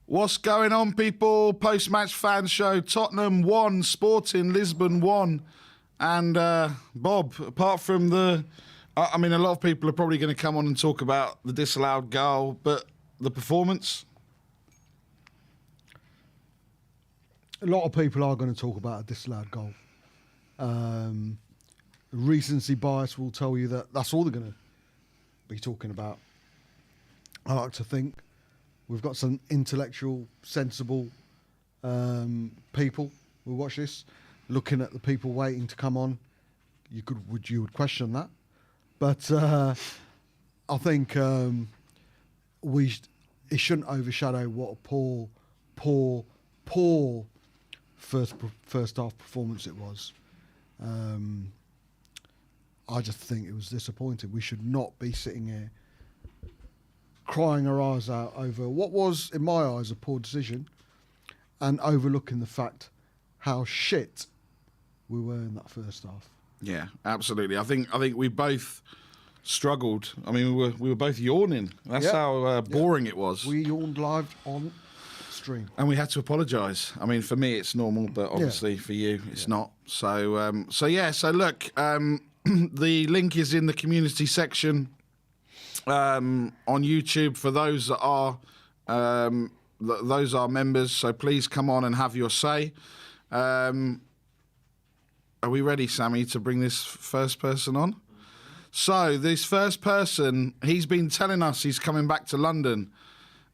What's going on, people? Post-match fan show. Tottenham won, Sporting Lisbon won. And Bob, apart from I mean, a lot of people are probably going to come on and talk about the disallowed goal, but the performance? A lot of people are going to talk about a disallowed goal. Recency bias will tell you that that's all they're going to be talking about. I like to think we've got some intellectual, sensible people who watch this. Looking at the people waiting to come on, you would question that, but I think it shouldn't overshadow what a poor first half performance it was. I just think it was disappointing. We should not be sitting here crying our eyes out over what was, in my eyes, a poor decision, and overlooking the fact how shit we were in that first half. Yeah, absolutely. I think we both struggled. I mean, we were both yawning. That's how boring it was. We yawned live on stream, and we had to apologise. I mean, for me, it's normal, but obviously for you, it's not. So, So look, the link is in the community section on YouTube for those that are members. So please come on and have your say. Are we ready, Sammy, to bring this first person on? So this first person, he's been telling us he's coming back to London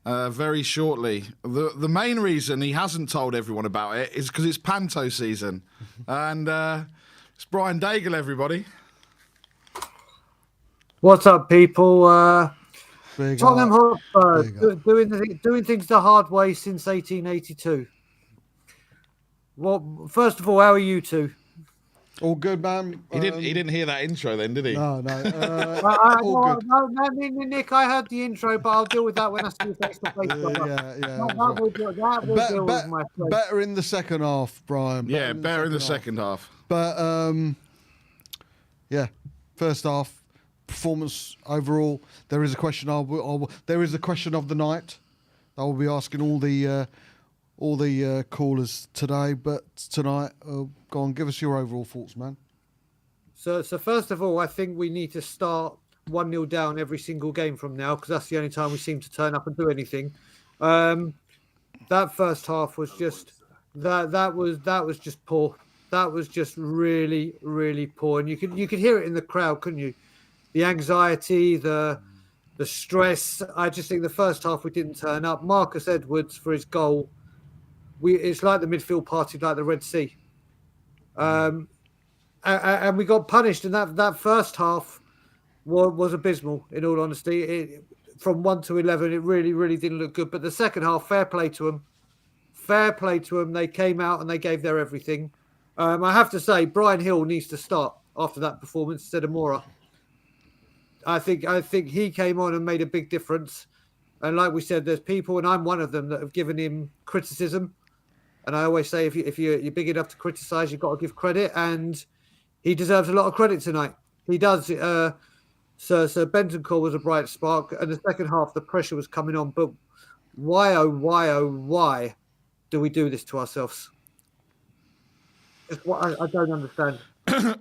very shortly. The main reason he hasn't told everyone about it is because it's Panto season. And it's Brian Daigle, everybody. What's up, people? Tottenham Hotspur doing things the hard way since 1882. Well, first of all, how are you two? All good, man. He didn't hear that intro then, did he? No. All good. No, Nick, I heard the intro, but I'll deal with that when I see you face to face. Better in the second half, Brian. Better in the second half. But first half performance overall. There is a question. There is a question of the night. I will be asking all the callers today, but tonight, go on, give us your overall thoughts, man. So first of all, I think we need to start 1-0 down every single game from now, because that's the only time we seem to turn up and do anything. That first half was just that was just poor. That was just really, really poor, and you could hear it in the crowd, couldn't you? The anxiety, the stress. I just think the first half we didn't turn up. Marcus Edwards for his goal. It's like the midfield party, like the Red Sea. And we got punished, and that first half was abysmal, in all honesty. From 1 to 11, it really, really didn't look good. But the second half, fair play to them. Fair play to them. They came out and they gave their everything. I have to say, Brian Hill needs to start after that performance instead of Mora. I think he came on and made a big difference. And like we said, there's people, and I'm one of them, that have given him criticism. And I always say, if you're big enough to criticise, you've got to give credit. And he deserves a lot of credit tonight. He does. So Bentancur was a bright spark. And the second half, the pressure was coming on. But why do we do this to ourselves? It's what I don't understand.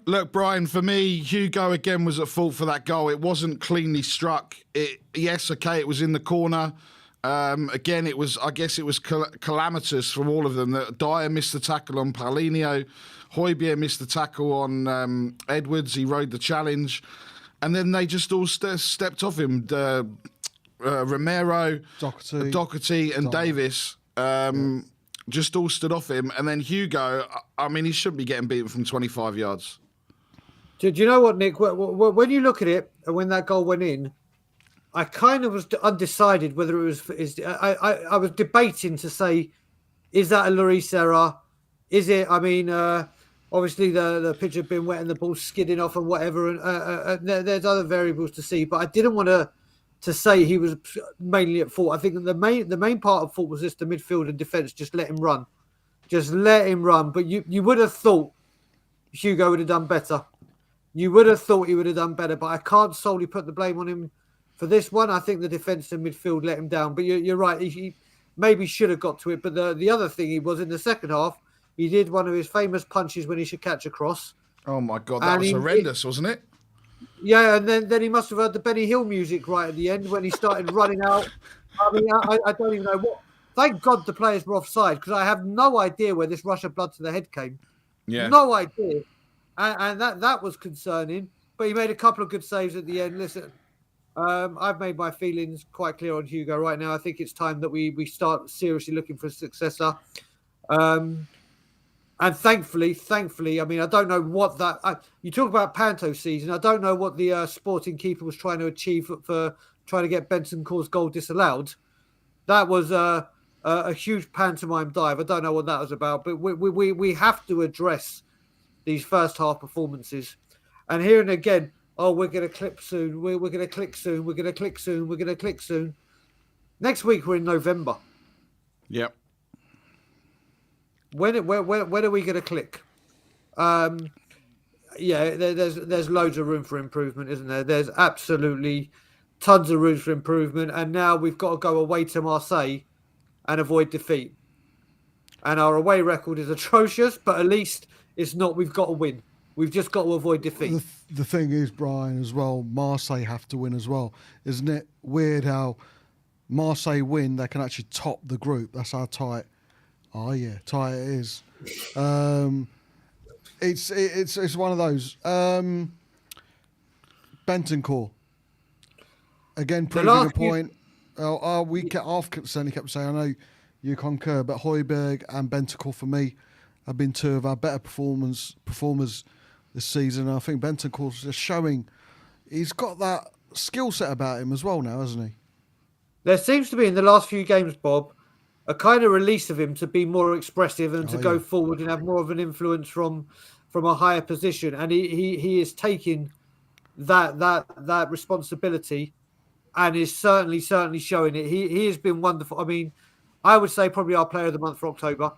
Look, Brian, for me, Hugo again was at fault for that goal. It wasn't cleanly struck. It was in the corner. Again, I guess it was calamitous from all of them. Dyer missed the tackle on Paulinho. Højbjerg missed the tackle on Edwards. He rode the challenge. And then they just all stepped off him. Romero, Doherty and Davis just all stood off him. And then Hugo, I mean, he shouldn't be getting beaten from 25 yards. Do you know what, Nick? When you look at it, and when that goal went in, I kind of was undecided whether it was. I was debating to say, is that a Lloris error? Is it? I mean, obviously the pitch had been wet and the ball's skidding off and whatever, and there's other variables to see. But I didn't want to say he was mainly at fault. I think that the main part of fault was just the midfield and defence. Just let him run. But you would have thought Hugo would have done better. You would have thought he would have done better. But I can't solely put the blame on him for this one. I think the defence and midfield let him down. But you're right. maybe should have got to it. But the other thing he was in the second half, he did one of his famous punches when he should catch a cross. Oh my God, that was horrendous, wasn't it? Yeah, and then he must have heard the Benny Hill music right at the end when he started running out. I mean, I don't even know what. Thank God the players were offside, because I have no idea where this rush of blood to the head came. Yeah. No idea. And that was concerning. But he made a couple of good saves at the end. Listen, I've made my feelings quite clear on Hugo right now. I think it's time that we start seriously looking for a successor. And thankfully, I mean, I don't know what that. You talk about Panto season. I don't know what the Sporting keeper was trying to achieve for trying to get Bentancur's goal disallowed. That was a huge pantomime dive. I don't know what that was about, but we have to address these first half performances. And here and again, we're going to clip soon. We're going to click soon. We're going to click soon. We're going to click soon. Next week we're in November. Yep. When are we going to click? Yeah, there's loads of room for improvement, isn't there? There's absolutely tons of room for improvement, and now we've got to go away to Marseille and avoid defeat. And our away record is atrocious, but at least it's not. We've got to win. We've just got to avoid defeat. The thing is, Brian, as well, Marseille have to win as well. Isn't it weird how Marseille win, they can actually top the group? That's how tight. Oh yeah, tight it is. It's one of those. Bentancur again proving a point. Certainly kept saying, I know you concur, but Højbjerg and Bentancur for me have been two of our better performers this season. I think Bentancur's just showing he's got that skill set about him as well now, hasn't he? There seems to be in the last few games, Bob, a kind of release of him to be more expressive and to go forward and have more of an influence from a higher position. And he is taking that responsibility and is certainly showing it. He has been wonderful. I mean, I would say probably our player of the month for October.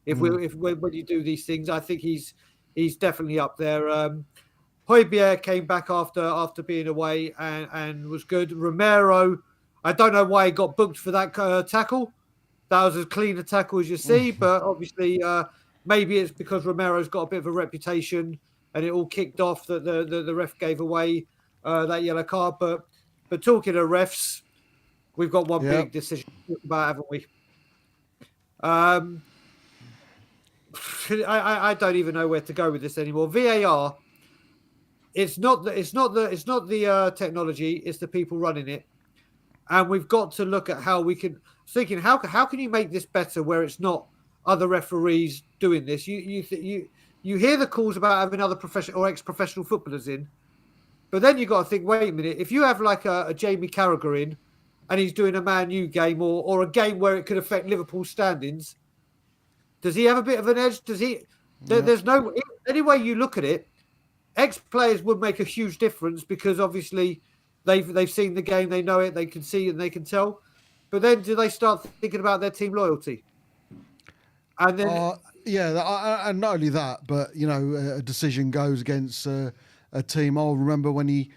When you do these things, I think he's definitely up there. Højbjerg came back after being away and was good. Romero, I don't know why he got booked for that tackle. That was as clean a tackle as you see, but obviously maybe it's because Romero's got a bit of a reputation and it all kicked off that the ref gave away that yellow card. But talking to refs, we've got one big decision to talk about, haven't we? I don't even know where to go with this anymore. VAR, it's not the technology, it's the people running it. And we've got to look at how we can. Thinking, how can you make this better where it's not other referees doing this? You hear the calls about having other professional or ex-professional footballers in, but then you got to think, wait a minute, if you have like a Jamie Carragher in, and he's doing a Man U game or a game where it could affect Liverpool's standings, does he have a bit of an edge? Does he? There's no. Any way you look at it, ex-players would make a huge difference because obviously they've seen the game, they know it, they can see and they can tell. But then do they start thinking about their team loyalty? And then and not only that, but you know, a decision goes against a team. I'll remember when he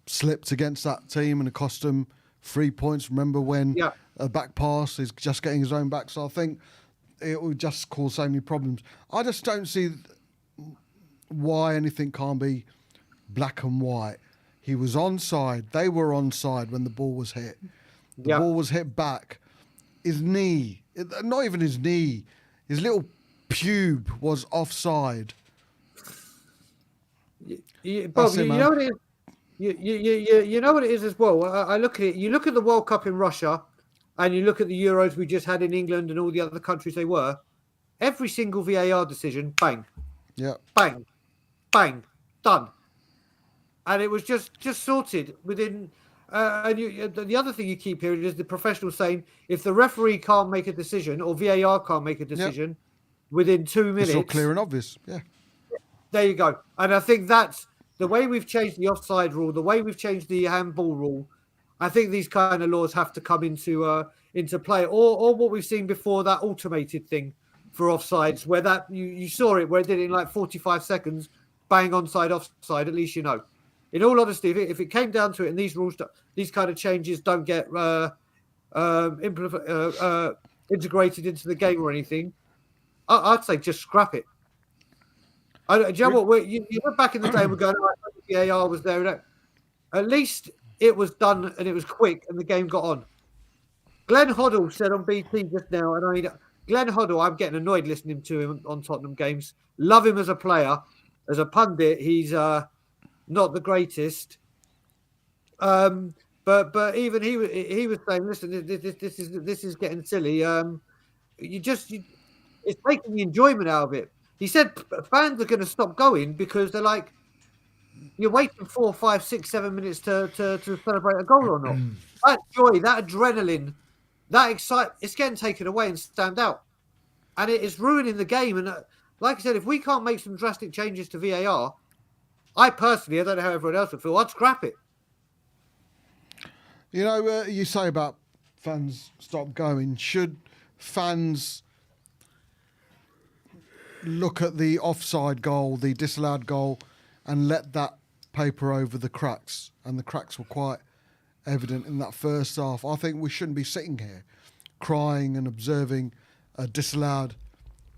slipped against that team and it cost him 3 points. Remember when a back pass is just getting his own back. So I think it would just cause so many problems. I just don't see why anything can't be black and white. He was onside. They were onside when the ball was hit. The ball was hit back. His knee, not even his knee, his little pube was offside. Bob, you know what it is? You know what it is as well. I look at it. You look at the World Cup in Russia, and you look at the Euros we just had in England and all the other countries they were. Every single VAR decision, bang, bang, bang, done, and it was just sorted within. And the other thing you keep hearing is the professionals saying if the referee can't make a decision or VAR can't make a decision within 2 minutes, it's all clear and obvious. Yeah, there you go. And I think that's the way we've changed the offside rule, the way we've changed the handball rule. I think these kind of laws have to come into play, or what we've seen before, that automated thing for offsides, where that you saw it, where it did it in like 45 seconds, bang, onside, offside. At least you know. In all honesty, if it came down to it, and these rules, these kind of changes don't get integrated into the game or anything, I'd say just scrap it. Do you know what? You look back in the day and we're going, oh, VAR was there. At least it was done and it was quick and the game got on. Glenn Hoddle said on BT just now, and I mean, Glenn Hoddle, I'm getting annoyed listening to him on Tottenham games. Love him as a player. As a pundit, he's not the greatest. But even he was saying, listen, this is getting silly. It's taking the enjoyment out of it. He said fans are going to stop going because they're like, you're waiting 4, 5, 6, 7 minutes to celebrate a goal or not. That joy, that adrenaline, that excitement, it's getting taken away and stamped out. And it is ruining the game. And like I said, if we can't make some drastic changes to VAR, I personally, I don't know how everyone else would feel, I'd scrap it. You know, you say about fans stop going. Should fans look at the offside goal, the disallowed goal, and let that paper over the cracks? And the cracks were quite evident in that first half. I think we shouldn't be sitting here crying and observing a disallowed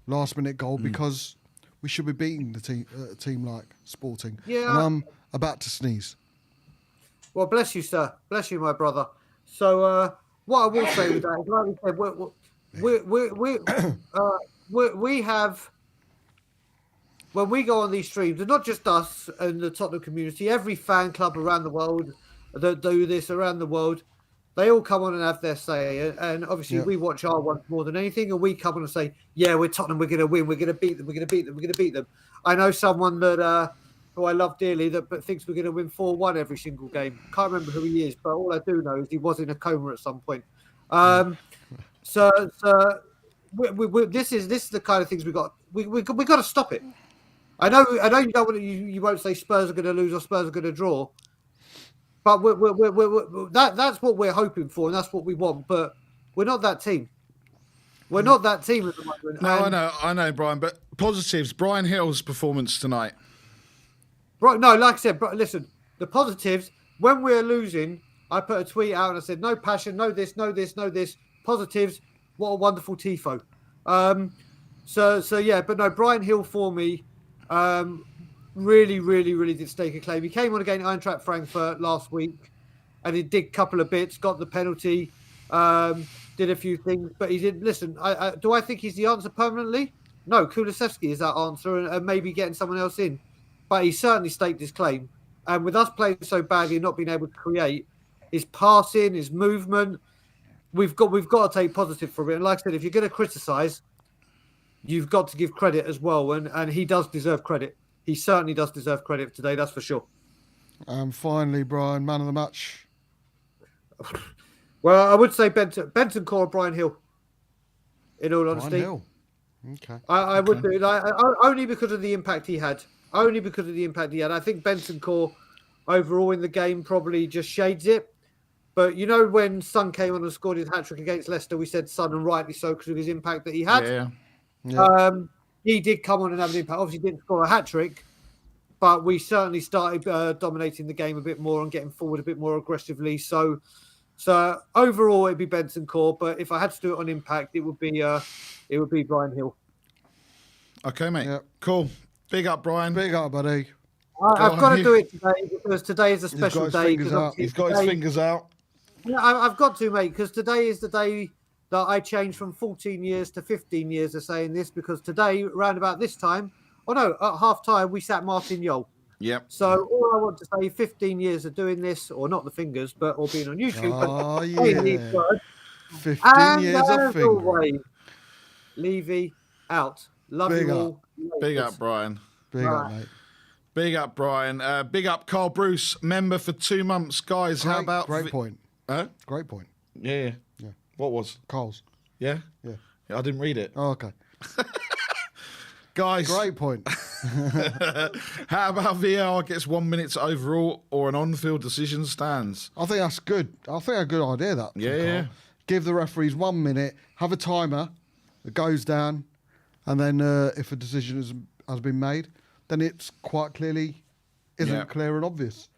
last-minute goal because we should be beating the team like Sporting. Yeah. And I'm about to sneeze. Well, bless you, sir. Bless you, my brother. So, what I will say with that is, like we said, we have, when we go on these streams, and not just us and the Tottenham community, every fan club around the world that do this around the world, they all come on and have their say. And obviously, we watch our ones more than anything, and we come on and say, yeah, we're Tottenham, we're going to win, we're going to beat them, we're going to beat them, we're going to beat them. I know someone that who I love dearly that thinks we're going to win 4-1 every single game. Can't remember who he is, but all I do know is he was in a coma at some point. So this is the kind of things we got. We got to stop it. I know you don't want you won't say Spurs are going to lose or Spurs are going to draw, but that's what we're hoping for and that's what we want. But we're not that team. We're not that team at the moment. No, I know, Brian. But positives: Brian Hill's performance tonight. Right, no, like I said, but listen, the positives, when we're losing, I put a tweet out and I said, no passion, no this, no this, no this. Positives, what a wonderful tifo. So yeah, but no, Brian Hill for me, really, really, really did stake a claim. He came on against Eintracht Frankfurt last week and he did a couple of bits, got the penalty, did a few things, but he didn't listen. Do I think he's the answer permanently? No, Kulusevski is that answer and maybe getting someone else in. But he certainly staked his claim. And with us playing so badly and not being able to create, his passing, his movement, we've got to take positive from it. And like I said, if you're going to criticise, you've got to give credit as well. And he does deserve credit. He certainly does deserve credit today, that's for sure. And finally, Brian, man of the match. Well, I would say Benton Core or Brian Hill, in all honesty. Brian Hill. Okay. I would do, only because of the impact he had. Only because of the impact he had. I think Benton Core overall in the game probably just shades it. But you know when Son came on and scored his hat-trick against Leicester, we said Son, and rightly so because of his impact that he had. Yeah. He did come on and have an impact. Obviously didn't score a hat-trick, but we certainly started dominating the game a bit more and getting forward a bit more aggressively. So overall it'd be Benton Core, but if I had to do it on impact, it would be Brian Hill. Okay, mate. Yep. Cool. Big up, Brian. Big up, buddy. I've got to do it today because today is a special day. He's got his fingers out. Yeah, I've got to, mate, because today is the day that I changed from 14 years to 15 years of saying this, because today, around about this time, at half time, we sat Martin Yole. Yep. So all I want to say, 15 years of doing this, or not the fingers, or being on YouTube. Oh, but saying these words, 15 and years of as fingers. always, Levy out. Love Big you up. all. Big up, Brian. Big up, mate. Big up, Brian. Big up, Carl Bruce, member for 2 months. Guys, how about... Great point. Huh? Great point. Yeah. What was? Carl's. Yeah? Yeah. I didn't read it. Oh, okay. Guys, Great point. how about VAR gets 1 minute overall or an on-field decision stands? I think that's good. I think a good idea, that. from Yeah. Carl. Give the referees 1 minute, have a timer that goes down, and then if a decision has been made, then it's quite clearly isn't clear and obvious.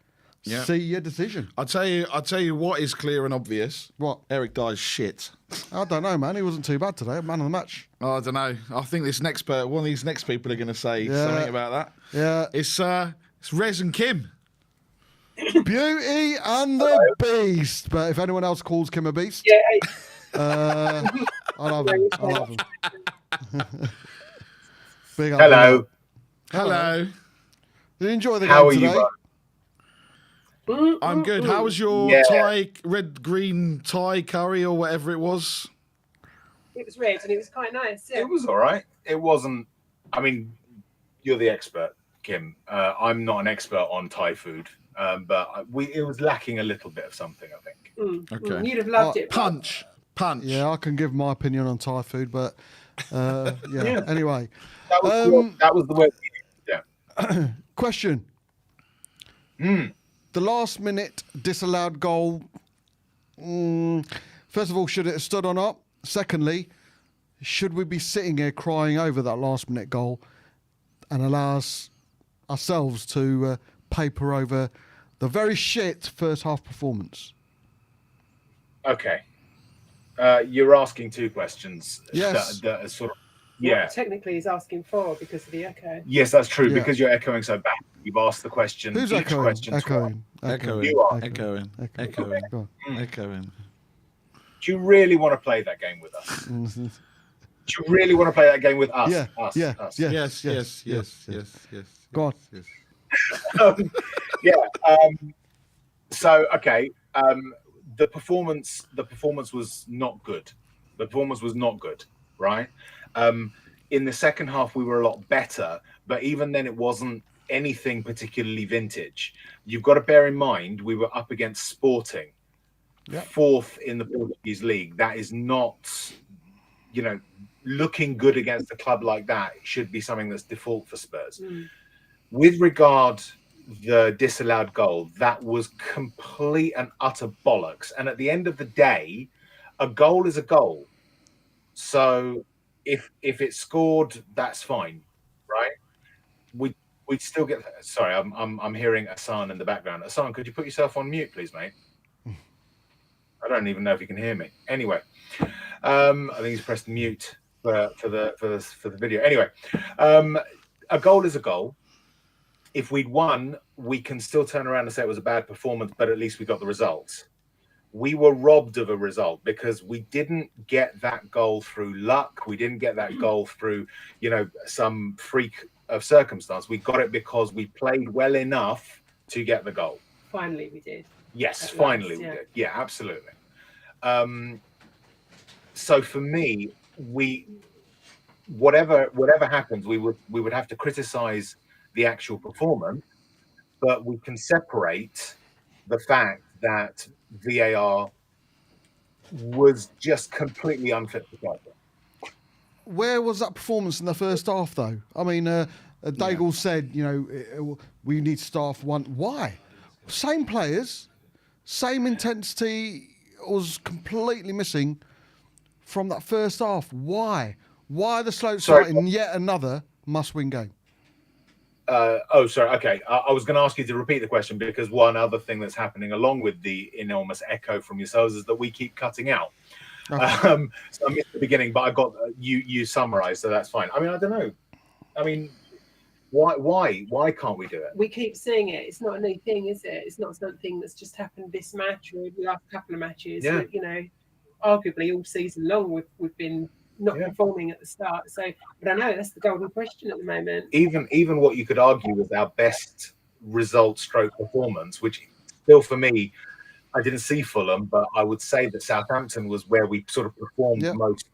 Yeah. see your decision. I'll tell you what is clear and obvious. What? Eric Dyer's shit. I don't know, man. He wasn't too bad today. Man of the match. Oh, I don't know. I think one of these next people are going to say something about that. Yeah. It's Rez and Kim. Beauty and the Beast. But if anyone else calls Kim a beast, I love him. I love him. Big up. Hello. Hello. Did you enjoy the How game are you, today? bud? I'm good. How was your red green Thai curry or whatever it was? It was red and it was quite nice. Yeah. It was all right. It wasn't. I mean, you're the expert, Kim. I'm not an expert on Thai food, but it was lacking a little bit of something, I think. Okay. You'd have loved it. Punch. Yeah, I can give my opinion on Thai food, but yeah. Anyway, That was the way. Yeah. question. The last minute disallowed goal. First of all, should it have stood or not? Secondly, should we be sitting here crying over that last minute goal and allow ourselves to paper over the very shit first half performance? Okay. You're asking two questions. Yes. That are sort of. What Yeah. technically he's asking for because of the echo. Yes, that's true. Yeah. Because you're echoing so bad. You've asked the question. Who's each echoing? question's Echoing. You are. Echoing. Go Echoing. Do you really want to play that game with us? on. Do you really want to play that game with us? Yeah, Us, yeah, us. yeah. Yes. Go on. Yeah. So okay. The performance was not good. The performance was not good, right? In the second half, we were a lot better, but even then, it wasn't anything particularly vintage. You've got to bear in mind we were up against Sporting, fourth in the Portuguese league. That is not, looking good against a club like that. It should be something that's default for Spurs. With regard the disallowed goal, that was complete and utter bollocks. And at the end of the day, a goal is a goal. So if it's scored, that's fine, right? We'd still get. Sorry, I'm hearing Asan in the background. Asan, could you put yourself on mute, please, mate? I don't even know if you can hear me. Anyway, I think he's pressed mute for the video. Anyway, a goal is a goal. If we'd won, we can still turn around and say it was a bad performance, but at least we got the results. We were robbed of a result because we didn't get that goal through luck. We didn't get that goal through, some freak of circumstance. We got it because we played well enough to get the goal. Finally, we did. Yes, At finally last, we yeah. did. Yeah, absolutely. So for me, whatever happens, we would have to criticize the actual performance, but we can separate the fact that VAR was just completely unfit for purpose. Where was that performance in the first half, though? I mean, Daigle said, we need to start off one. Why? Same players, same intensity was completely missing from that first half. Why? Why the slow start in yet another must-win game? Sorry. Okay. I was going to ask you to repeat the question because one other thing that's happening along with the enormous echo from yourselves is that we keep cutting out. Okay. So I missed the beginning, but I got you summarized, so that's fine. I mean, I don't know. I mean, why can't we do it? We keep seeing it. It's not a new thing, is it? It's not something that's just happened this match or the last couple of matches. Yeah. Arguably all season long we've been not performing at the start. So, but I know that's the golden question at the moment. Even what you could argue was our best result stroke performance, which still for me, I didn't see Fulham, but I would say that Southampton was where we sort of performed most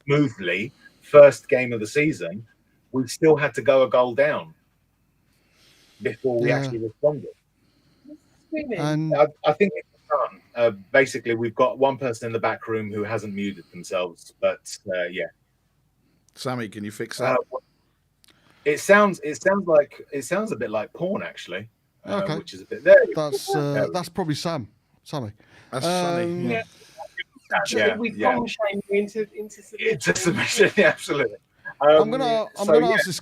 smoothly. First game of the season, we still had to go a goal down before we actually responded. And I think it's done. Basically, we've got one person in the back room who hasn't muted themselves, but yeah. Sammy, can you fix that? It sounds a bit like porn, actually. Okay. Which is a bit there. that's probably Sammy. That's funny. Yeah. We've bomb shamed you into submission. Yeah, absolutely. I'm gonna ask this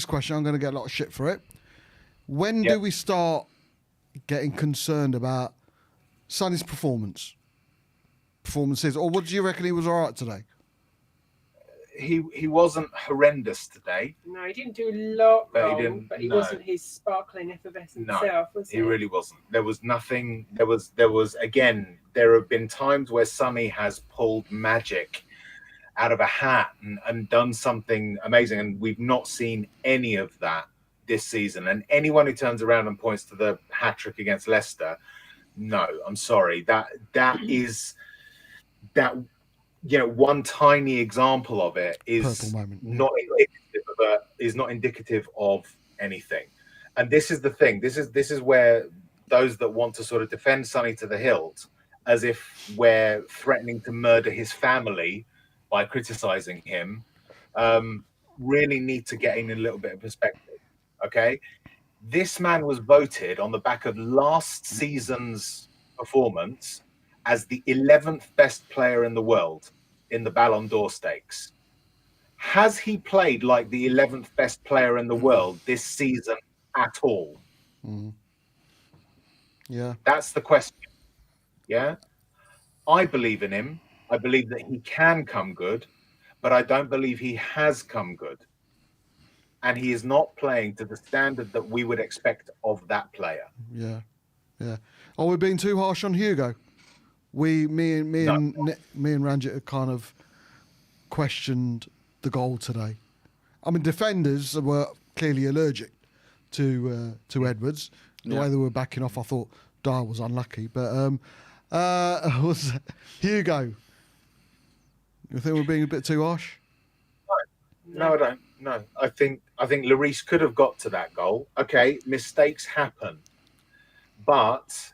question. I'm gonna get a lot of shit for it. When do we start getting concerned about Sonny's performances, or what do you reckon he was all right today? He wasn't horrendous today. No, he didn't do a lot But he wrong, didn't- but he no. wasn't his sparkling effervescent No, self, was he? He really wasn't. There was nothing. There was again. There have been times where Sonny has pulled magic out of a hat and done something amazing, and we've not seen any of that this season. And anyone who turns around and points to the hat trick against Leicester, no, I'm sorry. That is that. You know, one tiny example of it is Purple moment, yeah. not indicative of anything. And this is the thing. This is where those that want to sort of defend Sonny to the hilt, as if we're threatening to murder his family by criticizing him, really need to get in a little bit of perspective. Okay, this man was voted on the back of last season's performance as the 11th best player in the world in the Ballon d'Or stakes. Has he played like the 11th best player in the world this season at all? Yeah. That's the question. Yeah. I believe in him. I believe that he can come good, but I don't believe he has come good. And he is not playing to the standard that we would expect of that player. Yeah. Are we being too harsh on Hugo? Me and Ranjit kind of questioned the goal today. I mean, defenders were clearly allergic to Edwards. The way they were backing off, I thought Dyer was unlucky. But was Hugo? You think we're being a bit too harsh? No, I don't. No, I think Lloris could have got to that goal. Okay, mistakes happen, but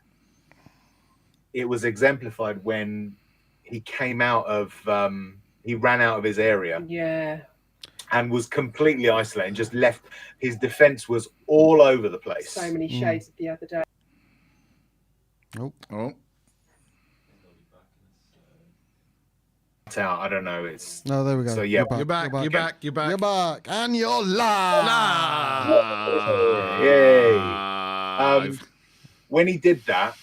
it was exemplified when he came out of he ran out of his area. Yeah. And was completely isolated and just left. His defense was all over the place. So many shades of the other day. Oh. Out. I don't know. It's No, there we go. So yeah, You're back. You're back, and you're live. Yay! When he did that,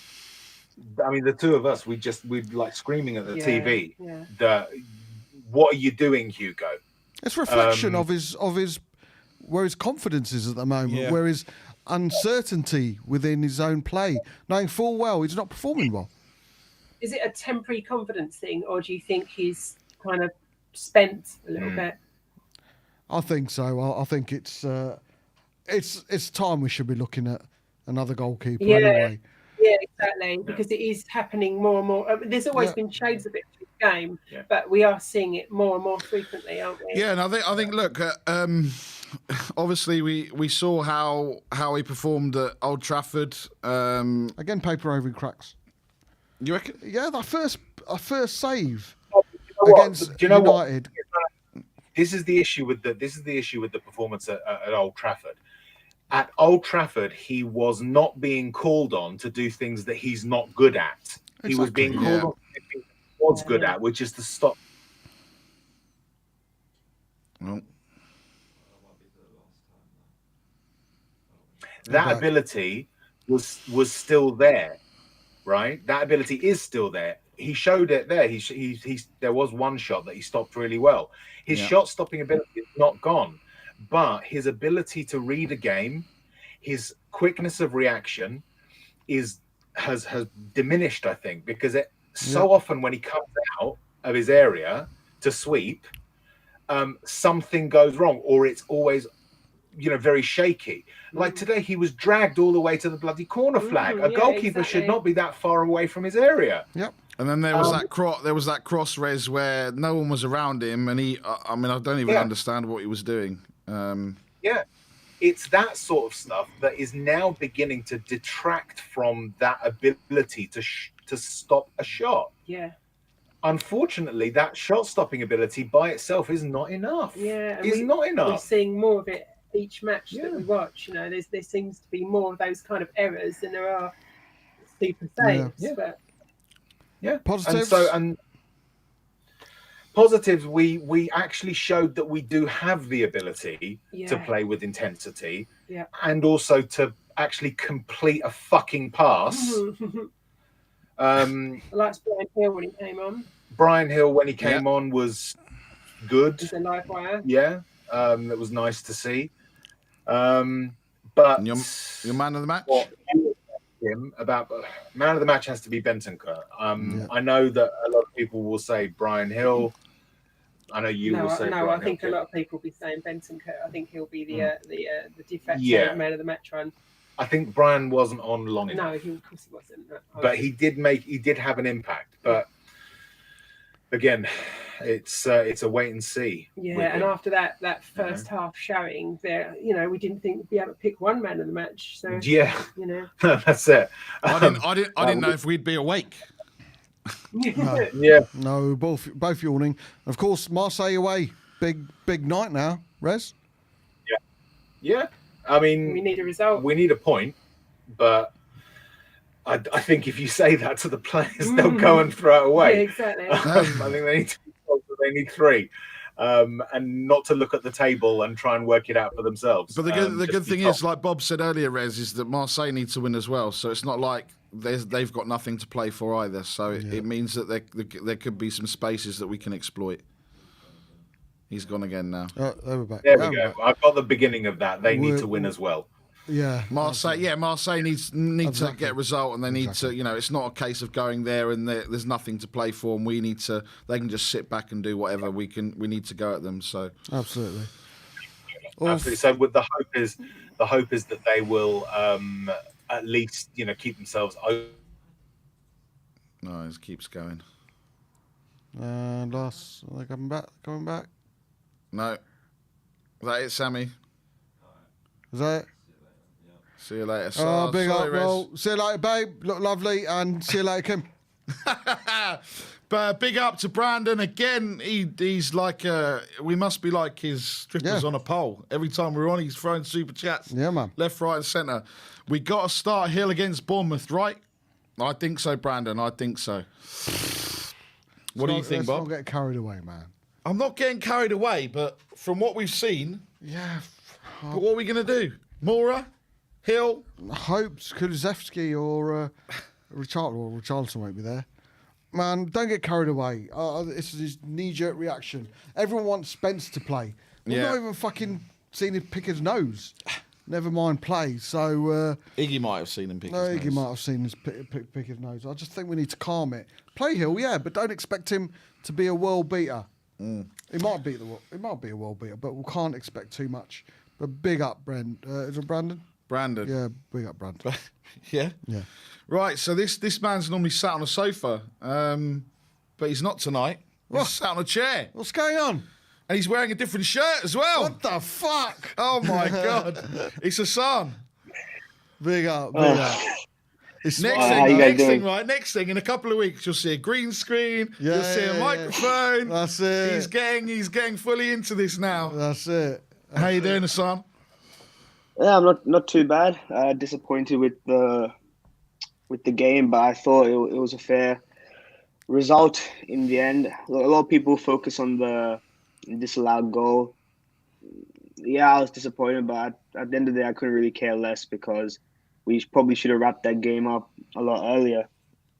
I mean, the two of us, we'd like screaming at the TV. Yeah. That, what are you doing, Hugo? It's reflection of his where his confidence is at the moment, where his uncertainty within his own play, knowing full well he's not performing well. Is it a temporary confidence thing, or do you think he's kind of spent a little bit? I think so. I think it's time we should be looking at another goalkeeper anyway. Yeah, exactly. Because it is happening more and more. I mean, there's always been shades of it in the game, but we are seeing it more and more frequently, aren't we? Yeah, and I think look, obviously we saw how he performed at Old Trafford. Again, paper over cracks. You reckon? Yeah, that first save against United. What? This is the issue with the performance at Old Trafford. At Old Trafford, he was not being called on to do things that he's not good at. Exactly. He was being called on to do things he was good at, which is to stop. No. That ability was still there, right? That ability is still there. He showed it there. There was one shot that he stopped really well. His shot stopping ability is not gone, but his ability to read a game, his quickness of reaction has diminished, I think, because so often when he comes out of his area to sweep, something goes wrong, or it's always very shaky. Like today, he was dragged all the way to the bloody corner flag. A goalkeeper should not be that far away from his area. Yep. And then there was that cross res where no one was around him, and I don't even understand what he was doing. It's that sort of stuff that is now beginning to detract from that ability to stop a shot. Yeah. Unfortunately, that shot-stopping ability by itself is not enough. Yeah, it's not enough. We're seeing more of it each match that we watch. There seems to be more of those kind of errors than there are super saves. But Positives. And positives, we actually showed that we do have the ability to play with intensity, and also to actually complete a fucking pass. I liked Brian Hill when he came on. Brian Hill, when he came on, was good. He's a live wire. Yeah, that was nice to see. But your man of the match? What him about man of the match has to be Bentancur. I know that a lot of people will say Brian Hill. I know you will say. No, Brian I think Hill. a lot of people will be saying Bentancur. I think he'll be the de facto man of the match run. I think Brian wasn't on long enough. No, of course he wasn't. But he did have an impact. But again, it's a wait and see. Yeah, and after that first half showing, there, we didn't think we'd be able to pick one man of the match. So that's it. I didn't know if we'd be awake. No. Yeah, no, both yawning. Of course, Marseille away, big night now, Rez. Yeah. I mean, we need a result. We need a point, but I think if you say that to the players, they'll go and throw it away. Yeah, exactly. I think they need 3, and not to look at the table and try and work it out for themselves. But the good thing is, like Bob said earlier, Rez, is that Marseille need to win as well. So it's not like they've got nothing to play for either. So it means that there could be some spaces that we can exploit. He's gone again now. There we go. I've got the beginning of that. They need to win as well. Yeah, Marseille. Yeah, Marseille need to get a result, and they need to. It's not a case of going there and there's nothing to play for, and we need to. They can just sit back and do whatever we can. We need to go at them. So absolutely. So with the hope is that they will at least keep themselves open. No, it keeps going. And last, are they coming back? No. Is that it, Sammy? Is that it? See you later. Big sorry, up, well, see you later, babe. Look lovely, and see you later, Kim. But big up to Brandon again. He's like we must be like his strippers on a pole. Every time we're on, he's throwing super chats. Yeah, man. Left, right, and centre. We got to start Hill against Bournemouth, right? I think so, Brandon. I think so. What do you think, Bob? Let's not get carried away, man. I'm not getting carried away, but from what we've seen, but what are we going to do? Mora? Hill? Hopes Kulusevski or Richarlison won't be there. Man, don't get carried away. It's this knee-jerk reaction. Everyone wants Spence to play. We've not even fucking seen him pick his nose. Never mind play. So Iggy might have seen him pick his nose. Iggy might have seen him pick his nose. I just think we need to calm it. Play Hill, but don't expect him to be a world beater. He might be a world beater, but we can't expect too much. But big up, is it Brandon? Brandon. Yeah, big up, Brandon. Yeah? Yeah. Right, so this man's normally sat on a sofa, but he's not tonight. He's sat on a chair. What's going on? And he's wearing a different shirt as well. What the fuck? Oh, my God. It's Hassan. Big up. Next thing, in a couple of weeks, you'll see a green screen, you'll see a microphone. That's it. He's getting fully into this now. That's it. How you doing, Hassan? Yeah, I'm not too bad. Disappointed with the game, but I thought it was a fair result in the end. A lot of people focus on the disallowed goal. Yeah, I was disappointed, but at the end of the day, I couldn't really care less because we probably should have wrapped that game up a lot earlier.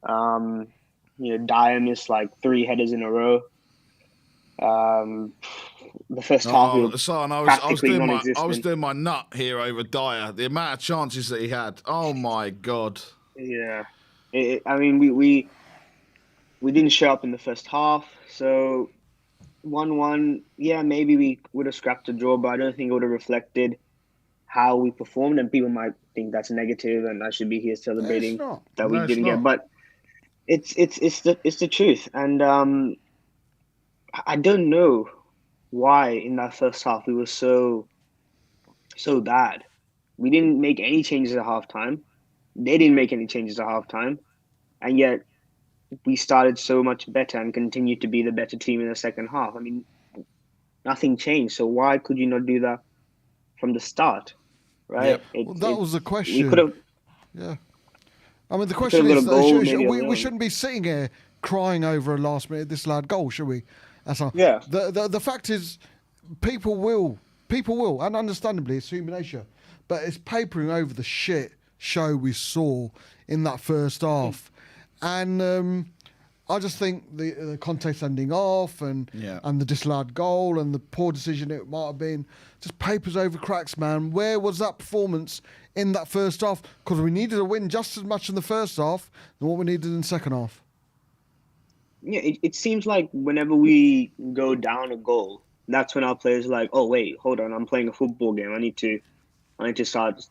Dyer missed like 3 headers in a row. The first half, Hassan, I was doing my nut here over Dyer. The amount of chances that he had. Oh my God. Yeah, we didn't show up in the first half, so 1-1. Yeah, maybe we would have scrapped a draw, but I don't think it would have reflected how we performed, and people might think that's negative, and I should be here celebrating that we didn't get. But it's the truth, and I don't know why in that first half we were so bad. We didn't make any changes at halftime. They didn't make any changes at halftime, and yet we started so much better and continued to be the better team in the second half. I mean, nothing changed. So why could you not do that from the start? Right? Yep. That was the question. We could have. Yeah. I mean, the question is, we shouldn't be sitting here crying over a last-minute disallowed goal, should we? Yeah. The fact is, people will, and understandably, it's human nature. but it's papering over the shit show we saw in that first half. And I just think the Conte sending off and the disallowed goal and the poor decision it might have been just papers over cracks, man. Where was that performance in that first half? Because we needed a win just as much in the first half than what we needed in the second half. Yeah, it seems like whenever we go down a goal, that's when our players are like, oh wait, hold on, I'm playing a football game. I need to start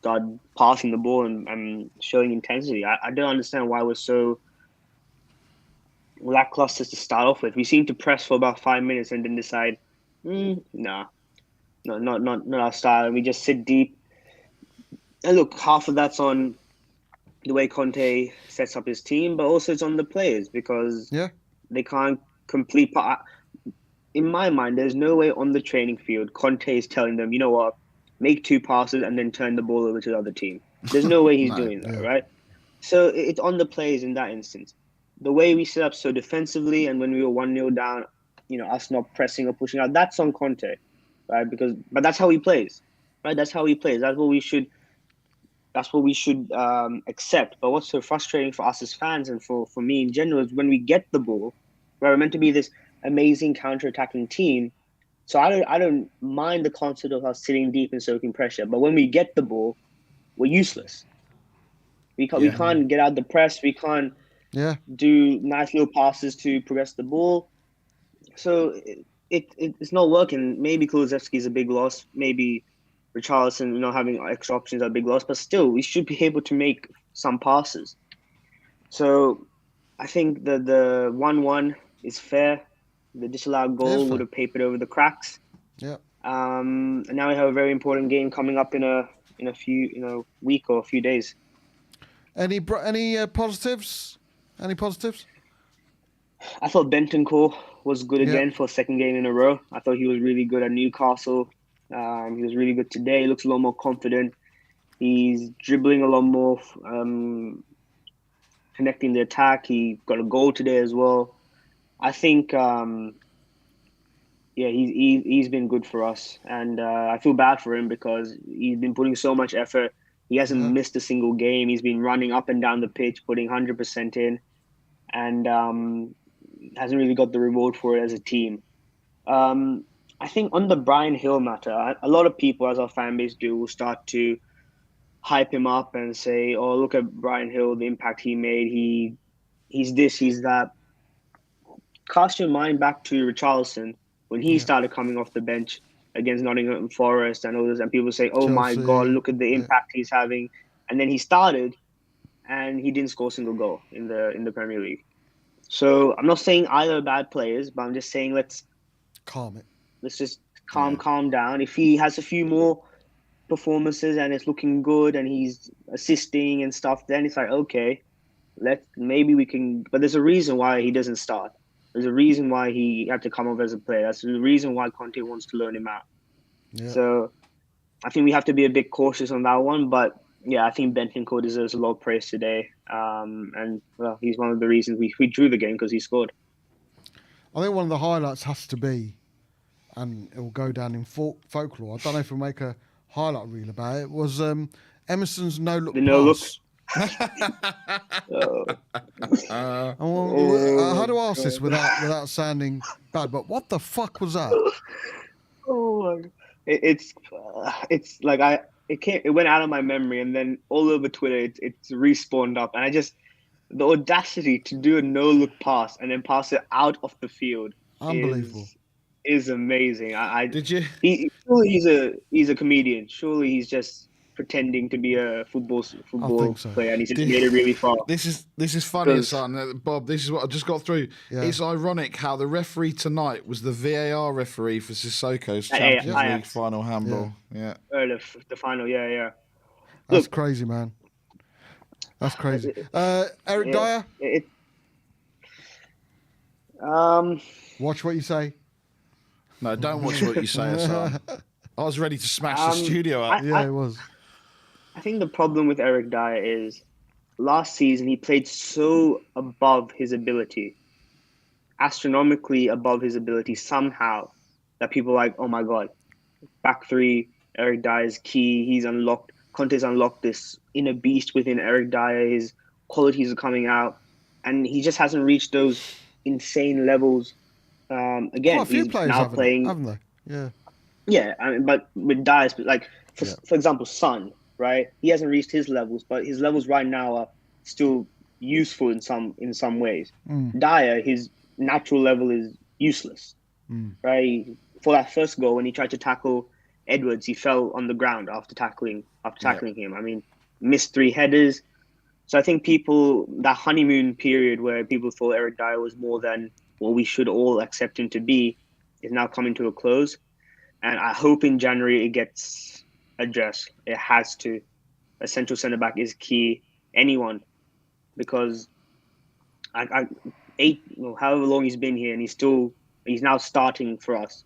passing the ball and showing intensity. I don't understand why we're so lackluster to start off with. We seem to press for about 5 minutes and then decide, not our style. And we just sit deep. And look, half of that's on the way Conte sets up his team, but also it's on the players because they can't complete. In my mind, there's no way on the training field Conte is telling them, you know what, make 2 passes and then turn the ball over to the other team. There's no way he's doing that, right? So it's on the players in that instance. The way we set up so defensively and when we were 1-0 down, us not pressing or pushing out, that's on Conte, right? But that's how he plays, right? That's how he plays. That's what we should accept. But what's so frustrating for us as fans and for me in general is when we get the ball, right, we're meant to be this amazing counter-attacking team. So I don't mind the concept of us sitting deep and soaking pressure. But when we get the ball, we're useless. We can't get out the press. We can't do nice little passes to progress the ball. So it's not working. Maybe Kulusevski is a big loss. Maybe Richarlison not having extra options are a big loss. But still, we should be able to make some passes. So I think the 1-1 is fair. The disallowed goal would have papered over the cracks. Yeah. And now we have a very important game coming up in a week or a few days. Any positives? Any positives? I thought Bentancur was good again for a second game in a row. I thought he was really good at Newcastle. He was really good today. He looks a lot more confident. He's dribbling a lot more, connecting the attack. He got a goal today as well. I think, he's been good for us. And I feel bad for him because he's been putting so much effort. He hasn't missed a single game. He's been running up and down the pitch, putting 100% in, and hasn't really got the reward for it as a team. I think on the Bryan Hill matter, a lot of people, as our fan base do, will start to hype him up and say, oh, look at Bryan Hill, the impact he made. He's this, he's that. Cast your mind back to Richarlison when he started coming off the bench against Nottingham Forest and others, and people say, oh Chelsea, my God, look at the impact he's having. And then he started and he didn't score a single goal in the Premier League. So I'm not saying either are bad players, but I'm just saying let's calm it. Let's just calm down. If he has a few more performances and it's looking good and he's assisting and stuff, then it's like, okay, maybe we can. But there's a reason why he doesn't start. There's a reason why he had to come up as a player. That's the reason why Conte wants to learn him out. Yeah. So I think we have to be a bit cautious on that one. But yeah, I think Bentancur deserves a lot of praise today. And well, he's one of the reasons we drew the game because he scored. I think one of the highlights has to be, and it will go down in folklore. I don't know if we'll make a highlight reel about it. Was Emerson's no-look pass. How do I ask this without sounding bad? But what the fuck was that? Oh, it's like it went out of my memory, and then all over Twitter it's respawned up, and the audacity to do a no-look pass and then pass it out of the field, unbelievable, is amazing. Did you? Surely he's a comedian. Surely he's just pretending to be a football player, and he's just made it really far. This is funny, son. Bob, this is what I just got through. Yeah. It's ironic how the referee tonight was the VAR referee for Sissoko's Champions League final handball. Yeah. The final, yeah. That's crazy, man. That's crazy. Eric Dyer? Watch what you say. No, don't watch what you say, Hassan. I was ready to smash the studio up. It was. I think the problem with Eric Dyer is last season he played so above his ability, astronomically above his ability somehow, that people are like, oh my God, back three, Eric Dyer is key, he's unlocked Conte's unlocked this inner beast within Eric Dyer. His qualities are coming out, and he just hasn't reached those insane levels. Again, Quite a few he's players now haven't, playing. haven't they? Yeah. Yeah, I mean, but with Dyer's, like Yeah. for example, Son, right? He hasn't reached his levels, but his levels right now are still useful in some ways. Dyer, his natural level is useless, right? For that first goal, when he tried to tackle Edwards, he fell on the ground after tackling him. I mean, missed 3 headers. So I think that honeymoon period where people thought Eric Dyer was more than what we should all accept him to be is now coming to a close. And I hope in January it gets addressed. It has to. A central centre back is key. Anyone, because however long he's been here, and he's now starting for us.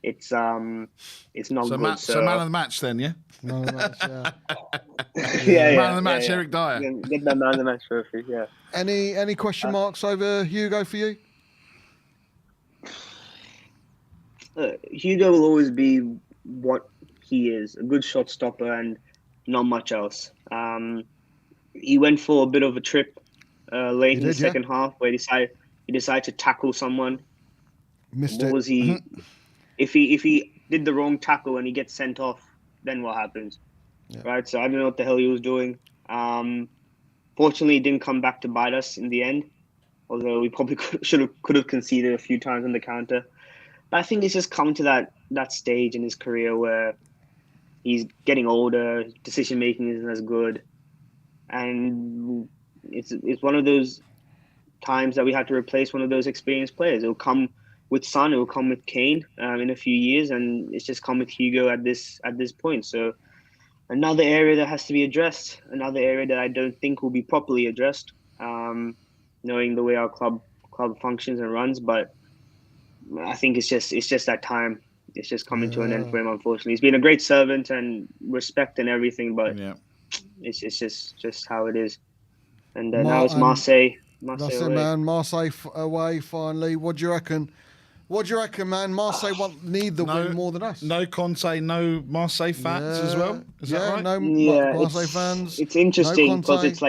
It's not good. So man of the match then, yeah. Man of the match, yeah. Man of the match, Eric Dyer. Get that man of the match trophy. Yeah. Any question marks over Hugo for you? Hugo will always be what he is, a good shot stopper and not much else. He went for a bit of a trip late in the second half where he decided to tackle someone. Missed what it. was he? If he did the wrong tackle and he gets sent off, then what happens? Yeah. Right? So I don't know what the hell he was doing. Fortunately, it didn't come back to bite us in the end, although we probably could have conceded a few times on the counter. But I think it's just come to that stage in his career where he's getting older, decision making isn't as good, and it's one of those times that we have to replace one of those experienced players. It'll come with Son, it'll come with Kane in a few years, and it's just come with Hugo at this point. So another area that has to be addressed, another area that I don't think will be properly addressed, knowing the way our club functions and runs, but I think it's just that time. It's just coming to an end for him, unfortunately. He's been a great servant and respect and everything, but it's just how it is. And now it's Marseille. That's away. it, man. Marseille away finally. What do you reckon? What do you reckon, man? Marseille need the win more than us. No Conte, no Marseille fans as well. Is that right? No Marseille fans. It's interesting because no it's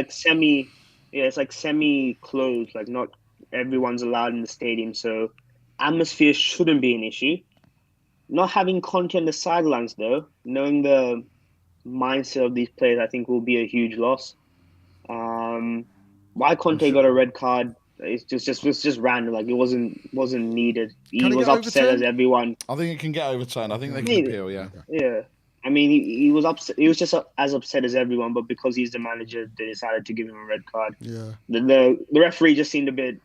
like semi-closed. Like not everyone's allowed in the stadium, so atmosphere shouldn't be an issue. Not having Conte on the sidelines, though, knowing the mindset of these players, I think will be a huge loss. Why Conte got a red card? It's just random. Like it wasn't needed. He was upset as everyone. I think it can get overturned. I think they can appeal. Yeah. Yeah. I mean, he was upset. He was just as upset as everyone, but because he's the manager, they decided to give him a red card. Yeah. The referee just seemed a bit,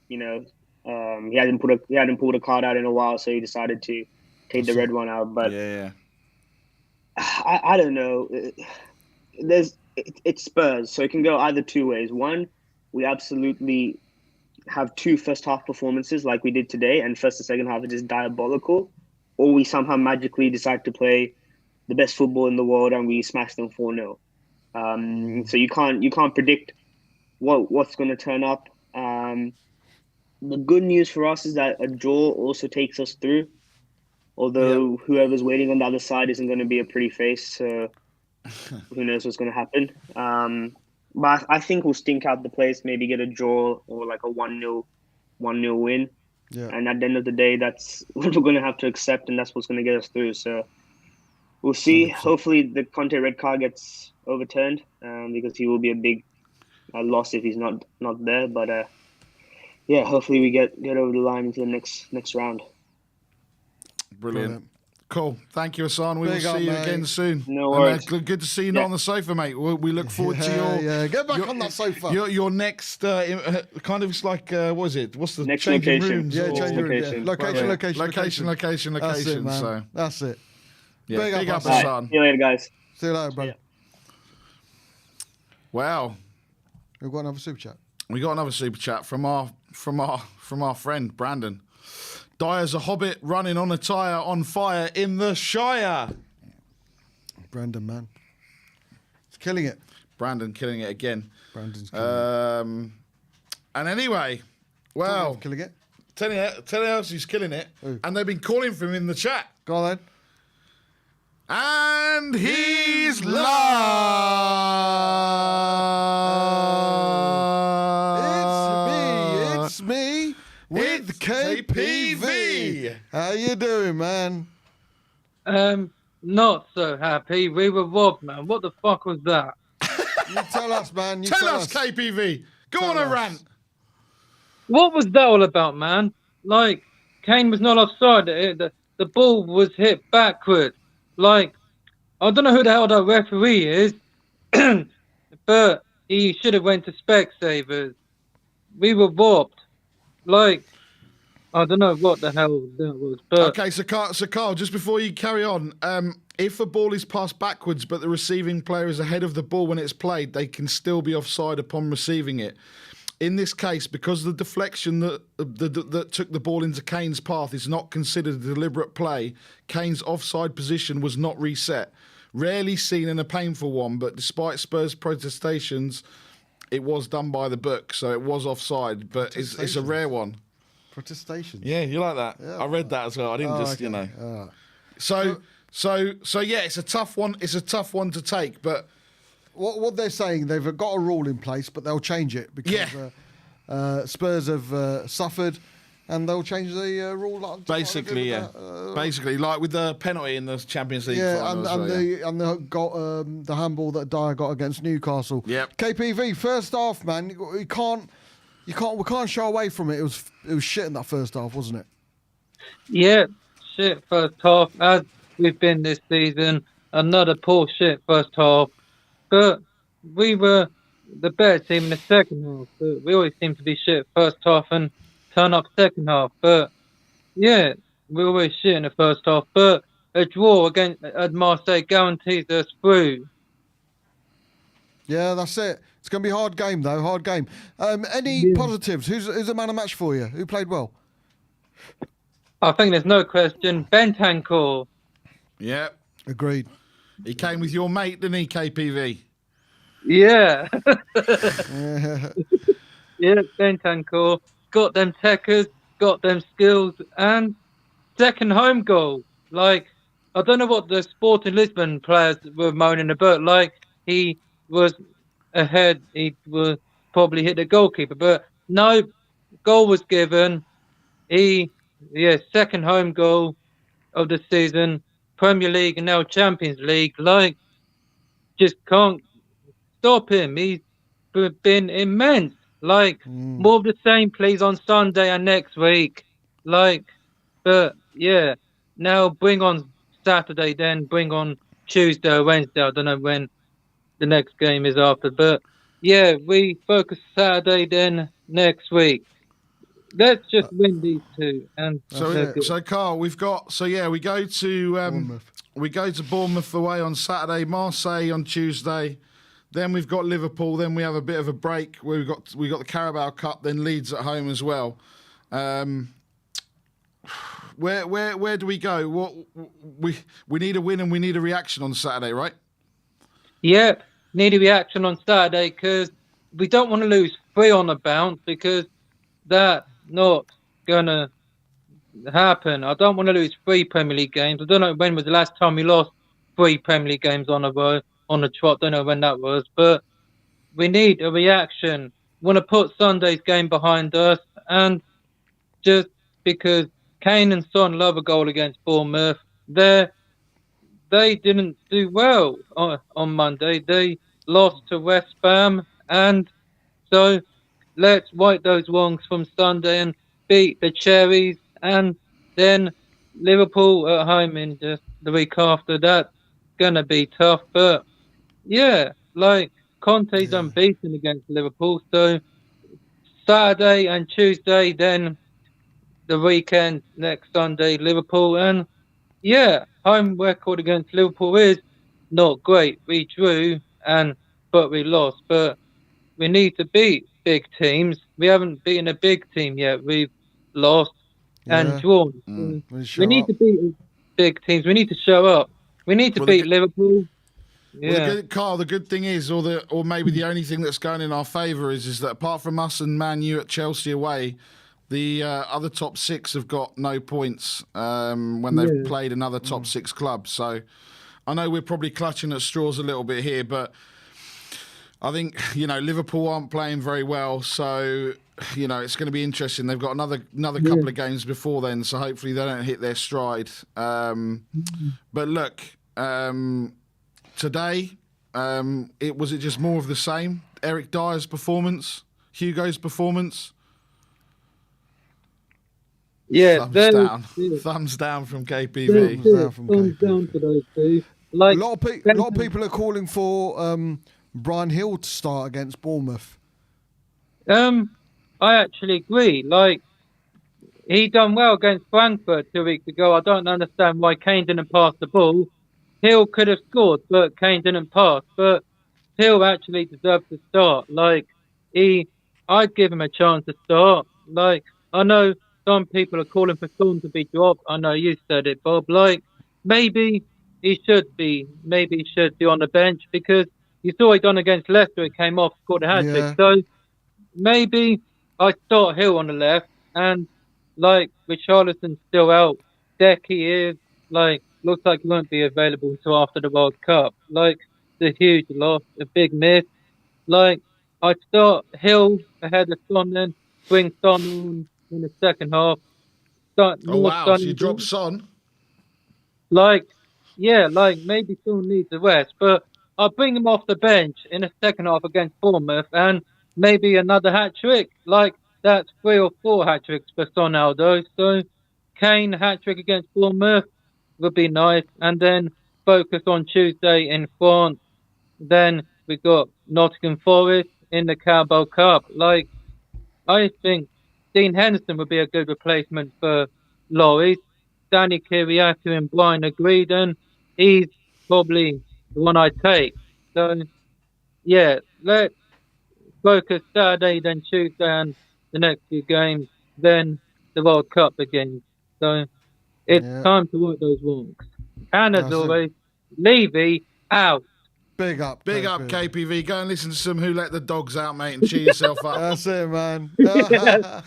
you know. He hadn't pulled a card out in a while, so he decided to take the red one out. But I don't know. It's Spurs, so it can go either two ways. One, we absolutely have 2 first half performances like we did today, and first and second half are just diabolical, or we somehow magically decide to play the best football in the world and we smash them 4-0. So you can't predict what's going to turn up. The good news for us is that a draw also takes us through, although whoever's waiting on the other side isn't going to be a pretty face, so who knows what's going to happen. But I think we'll stink out the place, maybe get a draw or like a 1-0 win. Yeah. And at the end of the day, that's what we're going to have to accept, and that's what's going to get us through. So we'll see. 100%. Hopefully the Conte red card gets overturned, because he will be a big loss if he's not there. But hopefully we get over the line into the next round. Brilliant. Cool. Thank you, Hassan. We will see you again soon. No worries. Good to see you not on the sofa, mate. We look forward to your... Yeah, get back on that sofa. Your next... kind of, it's like... what is it? What's the... Next changing location. rooms? Yeah, changing rooms. Yeah. Location. That's it, man. So. That's it. Yeah, big up, Hassan. Hassan. See you later, guys. See you later, bro. Wow. We've got another super chat. We got another super chat from our friend, Brandon. Dyer's a hobbit running on a tyre on fire in the Shire. Brandon, man. He's killing it. Brandon killing it again. Brandon's killing it. And anyway, well... Killing it? Tell you else who's killing it. Who? And they've been calling for him in the chat. Go on, then. And he's live. It's me with It's KPV. KPV. How you doing, man? Not so happy. We were robbed, man. What the fuck was that? You tell us, man. You Tell us, KPV. Go Tell on a us. rant. What was that all about, man? Like, Kane was not offside. The ball was hit backward. Like, I don't know who the hell that referee is, but he should have went to Specsavers. We were robbed. Like, I don't know what the hell that was, but Okay, so Carl, just before you carry on, if a ball is passed backwards but the receiving player is ahead of the ball when it's played, they can still be offside upon receiving it. In this case, because the deflection that took the ball into Kane's path is not considered a deliberate play, Kane's offside position was not reset. Rarely seen in a painful one, but despite Spurs' protestations, it was done by the book, so it was offside, but it's a rare one. Protestations. Yeah, you like that? Yeah. I read that as well. I didn't Okay. So yeah, it's a tough one. It's a tough one to take, but What they're saying, they've got a rule in place, but they'll change it because Spurs have suffered, and they'll change the rule. Like, basically, basically, like with the penalty in the Champions League. Yeah, final and, as well, yeah. and the handball that Dyer got against Newcastle. Yep. KPV first half, man. We can't shy away from it. It was shit in that first half, wasn't it? yeah, shit first half, as we've been this season. Another poor shit first half. But we were the better team in the second half. But we always seem to be shit first half and turn up second half. But yeah, we always shit in the first half. But a draw against Marseille guarantees us through. Yeah, that's it. It's going to be a hard game, though. Hard game. Any positives? Who's the man of match for you? Who played well? I think there's no question. Bentancur. Yeah. Agreed. He came with your mate, didn't he, KPV? Yeah. Yeah. Yeah, Bentancur. Got them techers, got them skills, and second home goal. Like, I don't know what the Sporting Lisbon players were moaning about. Like, he was ahead, he was probably hit the goalkeeper, but no, goal was given. Second home goal of the season, Premier League and now Champions League. Like, just can't stop him. He's been immense. Like, more of the same, please, on Sunday and next week. Like, but yeah, now bring on Saturday, then bring on Tuesday or Wednesday. I don't know when the next game is after, but yeah, we focus Saturday, then next week. Let's just win these two. And So Carl, we go to Bournemouth. we go to Bournemouth away on Saturday, Marseille on Tuesday. Then we've got Liverpool. Then we have a bit of a break where we got the Carabao Cup. Then Leeds at home as well. Where do we go? What we need a win and we need a reaction on Saturday, right? yeah, need a reaction on Saturday because we don't want to lose 3 on the bounce because that's not gonna happen. I don't want to lose 3 Premier League games. I don't know when was the last time we lost 3 Premier League games on a row, on the trot. Don't know when that was, but we need a reaction. Want to put Sunday's game behind us, and just because Kane and Son love a goal against Bournemouth, they didn't do well on Monday. They lost to West Ham, and so let's wipe those wrongs from Sunday and beat the Cherries, and then Liverpool at home in just the week after. That's gonna be tough, but yeah, like Conte's unbeaten against Liverpool, so Saturday and Tuesday, then the weekend next Sunday, Liverpool, and yeah, home record against Liverpool is not great. We drew but we lost, but we need to beat big teams. We haven't beaten a big team yet. We've lost and drawn. We need to beat big teams. We need to show up. We need to beat Liverpool. Yeah. Well, Carl, the good thing is, or maybe the only thing that's going in our favour is that apart from us and Man U at Chelsea away, the other top 6 have got no points when they've played another top 6 club. So I know we're probably clutching at straws a little bit here, but I think, Liverpool aren't playing very well, so, it's going to be interesting. They've got another couple of games before then, so hopefully they don't hit their stride. But look, today, was it just more of the same? Eric Dyer's performance, Hugo's performance? Yeah, Thumbs down from KPV. Thumbs down to those two. Like a lot of people are calling for Brian Hill to start against Bournemouth. I actually agree. Like, he done well against Frankfurt 2 weeks ago. I don't understand why Kane didn't pass the ball. Hill could have scored, but Kane didn't pass. But Hill actually deserves to start. Like, I'd give him a chance to start. Like, I know some people are calling for Son to be dropped. I know you said it, Bob. Like, maybe he should be on the bench, because you saw he done against Leicester. He came off, scored a hat-trick. Yeah. So maybe I start Hill on the left, and like Richarlison's still out. Decky is looks like he won't be available until after the World Cup. Like, it's a huge loss, a big miss. Like, I start Hill ahead of Son, then bring Son on in the second half. Oh, wow, so you drop Son? Maybe Son needs a rest, but I'll bring him off the bench in the second half against Bournemouth, and maybe another hat-trick. Like, that's 3 or 4 hat-tricks for Son Aldo. So Kane hat-trick against Bournemouth would be nice, and then focus on Tuesday in France. Then we got Nottingham Forest in the Carabao Cup. Like, I think Dean Henderson would be a good replacement for Lloris. Danny Kiriakou and Brian agreed, and he's probably the one I'd take. So, yeah, let's focus Saturday, then Tuesday, and the next few games, then the World Cup begins. So, it's time to work those wrongs. And as always, Levy out. Big up, KPV. Go and listen to some Who Let the Dogs Out, mate, and cheer yourself up. That's it, man. Big up,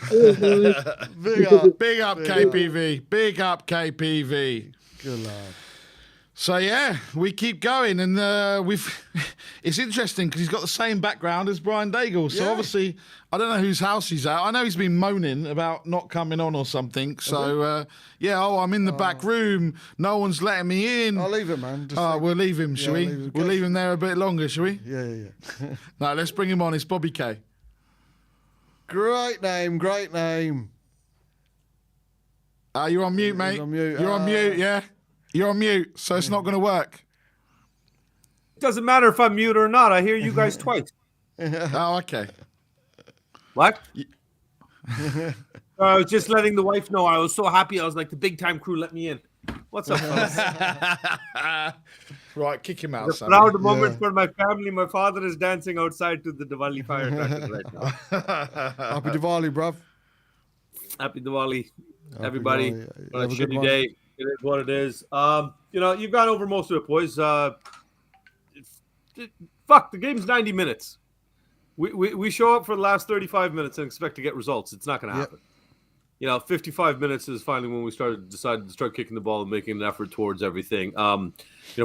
KPV. Big up, KPV. Good lad. So yeah, we keep going, and it's interesting because he's got the same background as Brian Daigle. So obviously, I don't know whose house he's at. I know he's been moaning about not coming on or something. So I'm in the back room. No one's letting me in. I'll leave him, man. We'll leave him, shall we? We'll leave him there a bit longer, shall we? Yeah. No, let's bring him on. It's Bobby K. Great name. You're on mute, mate. He's on mute. You're on mute, yeah? You're on mute, so it's not going to work. Doesn't matter if I'm mute or not. I hear you guys twice. Oh, okay. What? I was just letting the wife know. I was so happy. I was like, the big time crew let me in. What's up, fellas? Right, kick him out, It's a proud moment for my family. My father is dancing outside to the Diwali firecrackers right now. Happy Diwali, bruv. Happy Diwali, everybody. Diwali. On a Have a good shitty one. day. It is what it is. You've gone over most of it, boys. Fuck, the game's 90 minutes. We show up for the last 35 minutes and expect to get results. It's not going to happen. 55 minutes is finally when we decided to start kicking the ball and making an effort towards everything.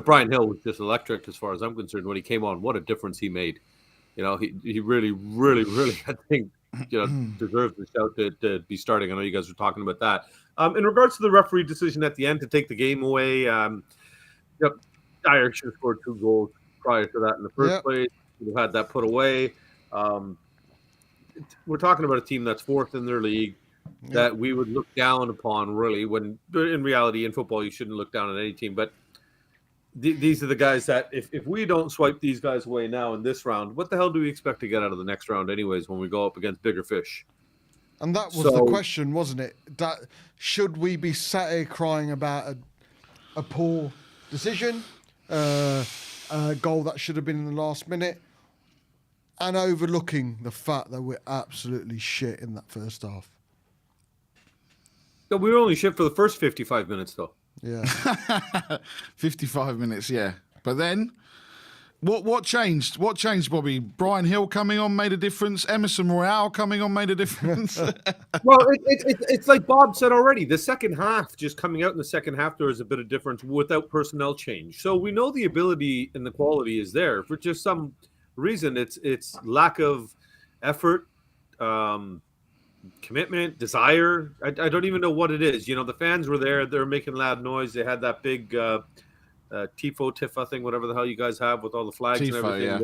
Brian Hill was just electric as far as I'm concerned when he came on. What a difference he made. He really, really, really, I think, deserves the shout to be starting. I know you guys were talking about that. In regards to the referee decision at the end to take the game away, Dyer should have scored 2 goals prior to that in the first place. We've had that put away. We're talking about a team that's 4th in their league that we would look down upon, really, when in reality in football you shouldn't look down on any team. But these are the guys that if we don't swipe these guys away now in this round, what the hell do we expect to get out of the next round anyways when we go up against bigger fish? And that was the question, wasn't it? That should we be sat here crying about a poor decision, a goal that should have been in the last minute, and overlooking the fact that we're absolutely shit in that first half? We were only shit for the first 55 minutes, though. Yeah. 55 minutes, yeah. But then What changed? What changed, Bobby? Brian Hill coming on made a difference. Emerson Royale coming on made a difference. Well, it's like Bob said already. The second half, just coming out in the second half, there is a bit of difference without personnel change. So we know the ability and the quality is there. For just some reason, it's lack of effort, commitment, desire. I don't even know what it is. You know, the fans were there. They're making loud noise. They had that big Tifa thing, whatever the hell you guys have with all the flags and everything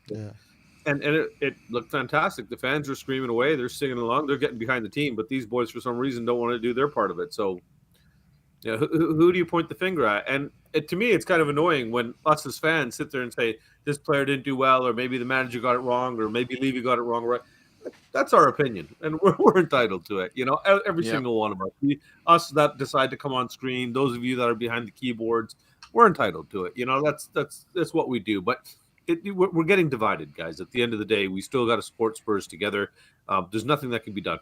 there. And it looked fantastic. The fans are screaming away. They're singing along. They're getting behind the team. But these boys, for some reason, don't want to do their part of it. So, yeah, who do you point the finger at? And to me, it's kind of annoying when us as fans sit there and say, this player didn't do well, or maybe the manager got it wrong, or maybe Levy got it wrong. Right? That's our opinion, and we're entitled to it. You know, every single one of us. Us that decide to come on screen, those of you that are behind the keyboards, we're entitled to it. You know, that's what we do. But we're getting divided, guys. At the end of the day, we still got to support Spurs together. There's nothing that can be done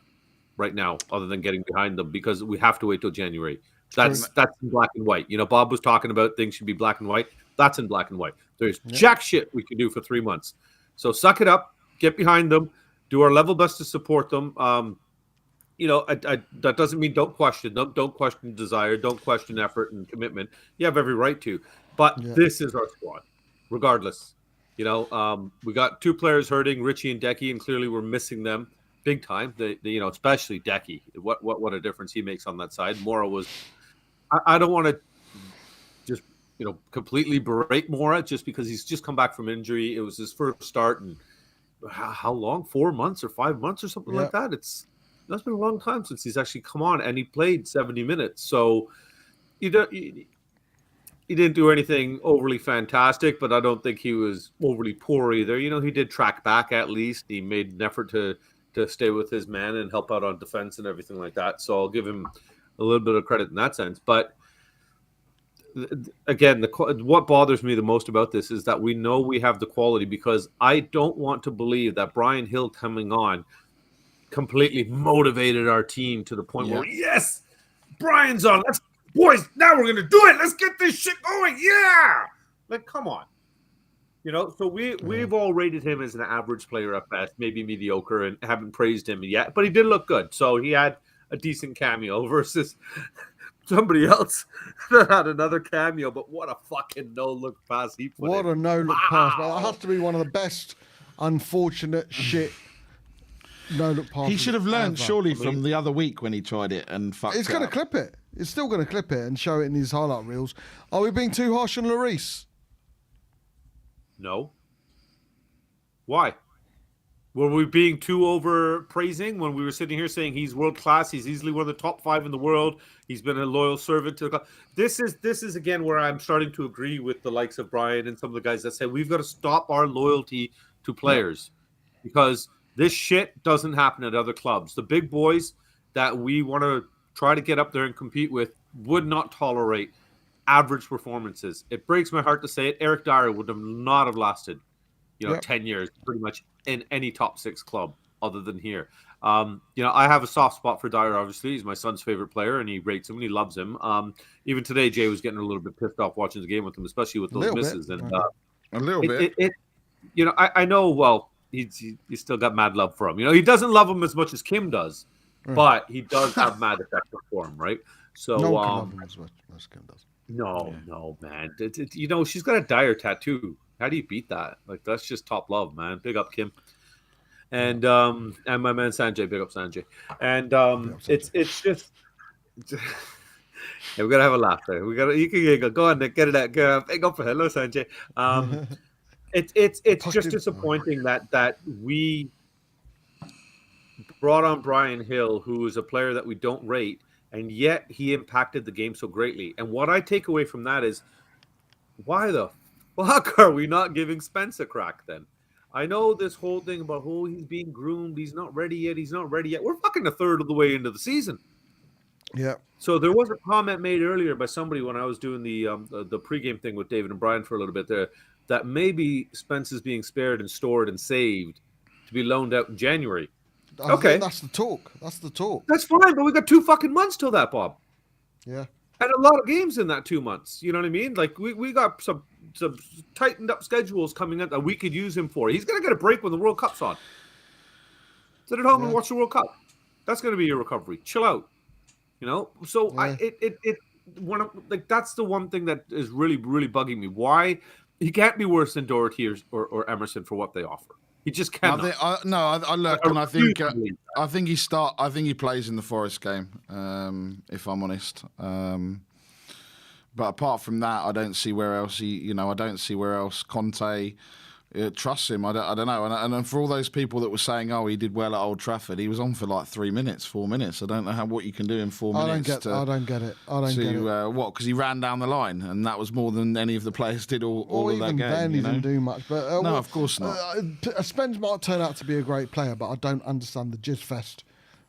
right now other than getting behind them because we have to wait till January. That's in black and white. You know, Bob was talking about things should be black and white. That's in black and white. There's jack shit we can do for 3 months. So suck it up, get behind them, do our level best to support them. You know, that doesn't mean don't question them. Don't question desire. Don't question effort and commitment. You have every right to. But this is our squad, regardless. You know, we got 2 players hurting, Richie and Decky, and clearly we're missing them big time. You know, especially Decky. What a difference he makes on that side. Mora was. I don't want to just completely berate Mora just because he's just come back from injury. It was his first start, and how long? 4 months or 5 months or something like that. That's been a long time since he's actually come on, and he played 70 minutes. So he didn't do anything overly fantastic, but I don't think he was overly poor either. You know, he did track back at least. He made an effort to stay with his man and help out on defense and everything like that. So I'll give him a little bit of credit in that sense. But again, what bothers me the most about this is that we know we have the quality, because I don't want to believe that Brian Hill coming on completely motivated our team to the point where, yes, Brian's on. Boys, now we're going to do it. Let's get this shit going. Yeah. Like, come on. You know, so we've all rated him as an average player at best, maybe mediocre, and haven't praised him yet. But he did look good. So he had a decent cameo versus somebody else that had another cameo. But what a fucking no-look pass he put in. What a no-look pass. That has to be one of the best unfortunate shit no-look passes. He should have learned, surely, from the other week when he tried it and fucked It's going to clip it. It's still going to clip it and show it in his highlight reels. Are we being too harsh on Lloris? No. Why? Were we being too over praising when we were sitting here saying he's world class? He's easily one of the top 5 in the world. He's been a loyal servant to the club. This is again where I'm starting to agree with the likes of Brian and some of the guys that say we've got to stop our loyalty to players because this shit doesn't happen at other clubs. The big boys that we want to try to get up there and compete with would not tolerate average performances. It breaks my heart to say it. Eric Dyer would not have lasted 10 years pretty much in any top 6 club other than here. I have a soft spot for Dyer, obviously. He's my son's favorite player and he rates him and he loves him. Even today, Jay was getting a little bit pissed off watching the game with him, especially with those misses. And a little bit. I know, well, he's still got mad love for him. You know, he doesn't love him as much as Kim does, but he does have mad affection for him, right? So, no one can love him as much as Kim does. No, man. She's got a Dyer tattoo. How do you beat that? Like, that's just top love, man. Big up, Kim. And my man Sanjay, big up Sanjay. And it's just we gotta have a laugh there. You can go on, Nick, get it out. Go, big up for hello, Sanjay. It's just disappointing that we brought on Brian Hill, who is a player that we don't rate, and yet he impacted the game so greatly. And what I take away from that is, why the fuck are we not giving Spence a crack then? I know this whole thing about, he's being groomed, he's not ready yet. We're fucking a third of the way into the season. Yeah. So there was a comment made earlier by somebody when I was doing the pregame thing with David and Brian for a little bit there, that maybe Spence is being spared and stored and saved to be loaned out in January. Okay. That's the talk. That's fine, but we got 2 fucking months till that, Bob. Yeah. And a lot of games in that 2 months. You know what I mean? Like, we got some some tightened up schedules coming up that we could use him for. He's going to get a break when the World Cup's on. Sit at home and watch the World Cup. That's going to be your recovery. Chill out. So that's the one thing that is really, really bugging me. Why he can't be worse than Doherty or Emerson for what they offer. He just cannot. I think he plays in the Forest game. If I'm honest. But apart from that, I don't see where else I don't see where else Conte trusts him. I don't know. And for all those people that were saying, "Oh, he did well at Old Trafford," he was on for like 3 minutes, 4 minutes. I don't know what you can do in 4 minutes. I don't get it. What? Because he ran down the line, and that was more than any of the players did all of that game. Then he didn't do much. But no, of course not. Spence might turn out to be a great player, but I don't understand the jizz fest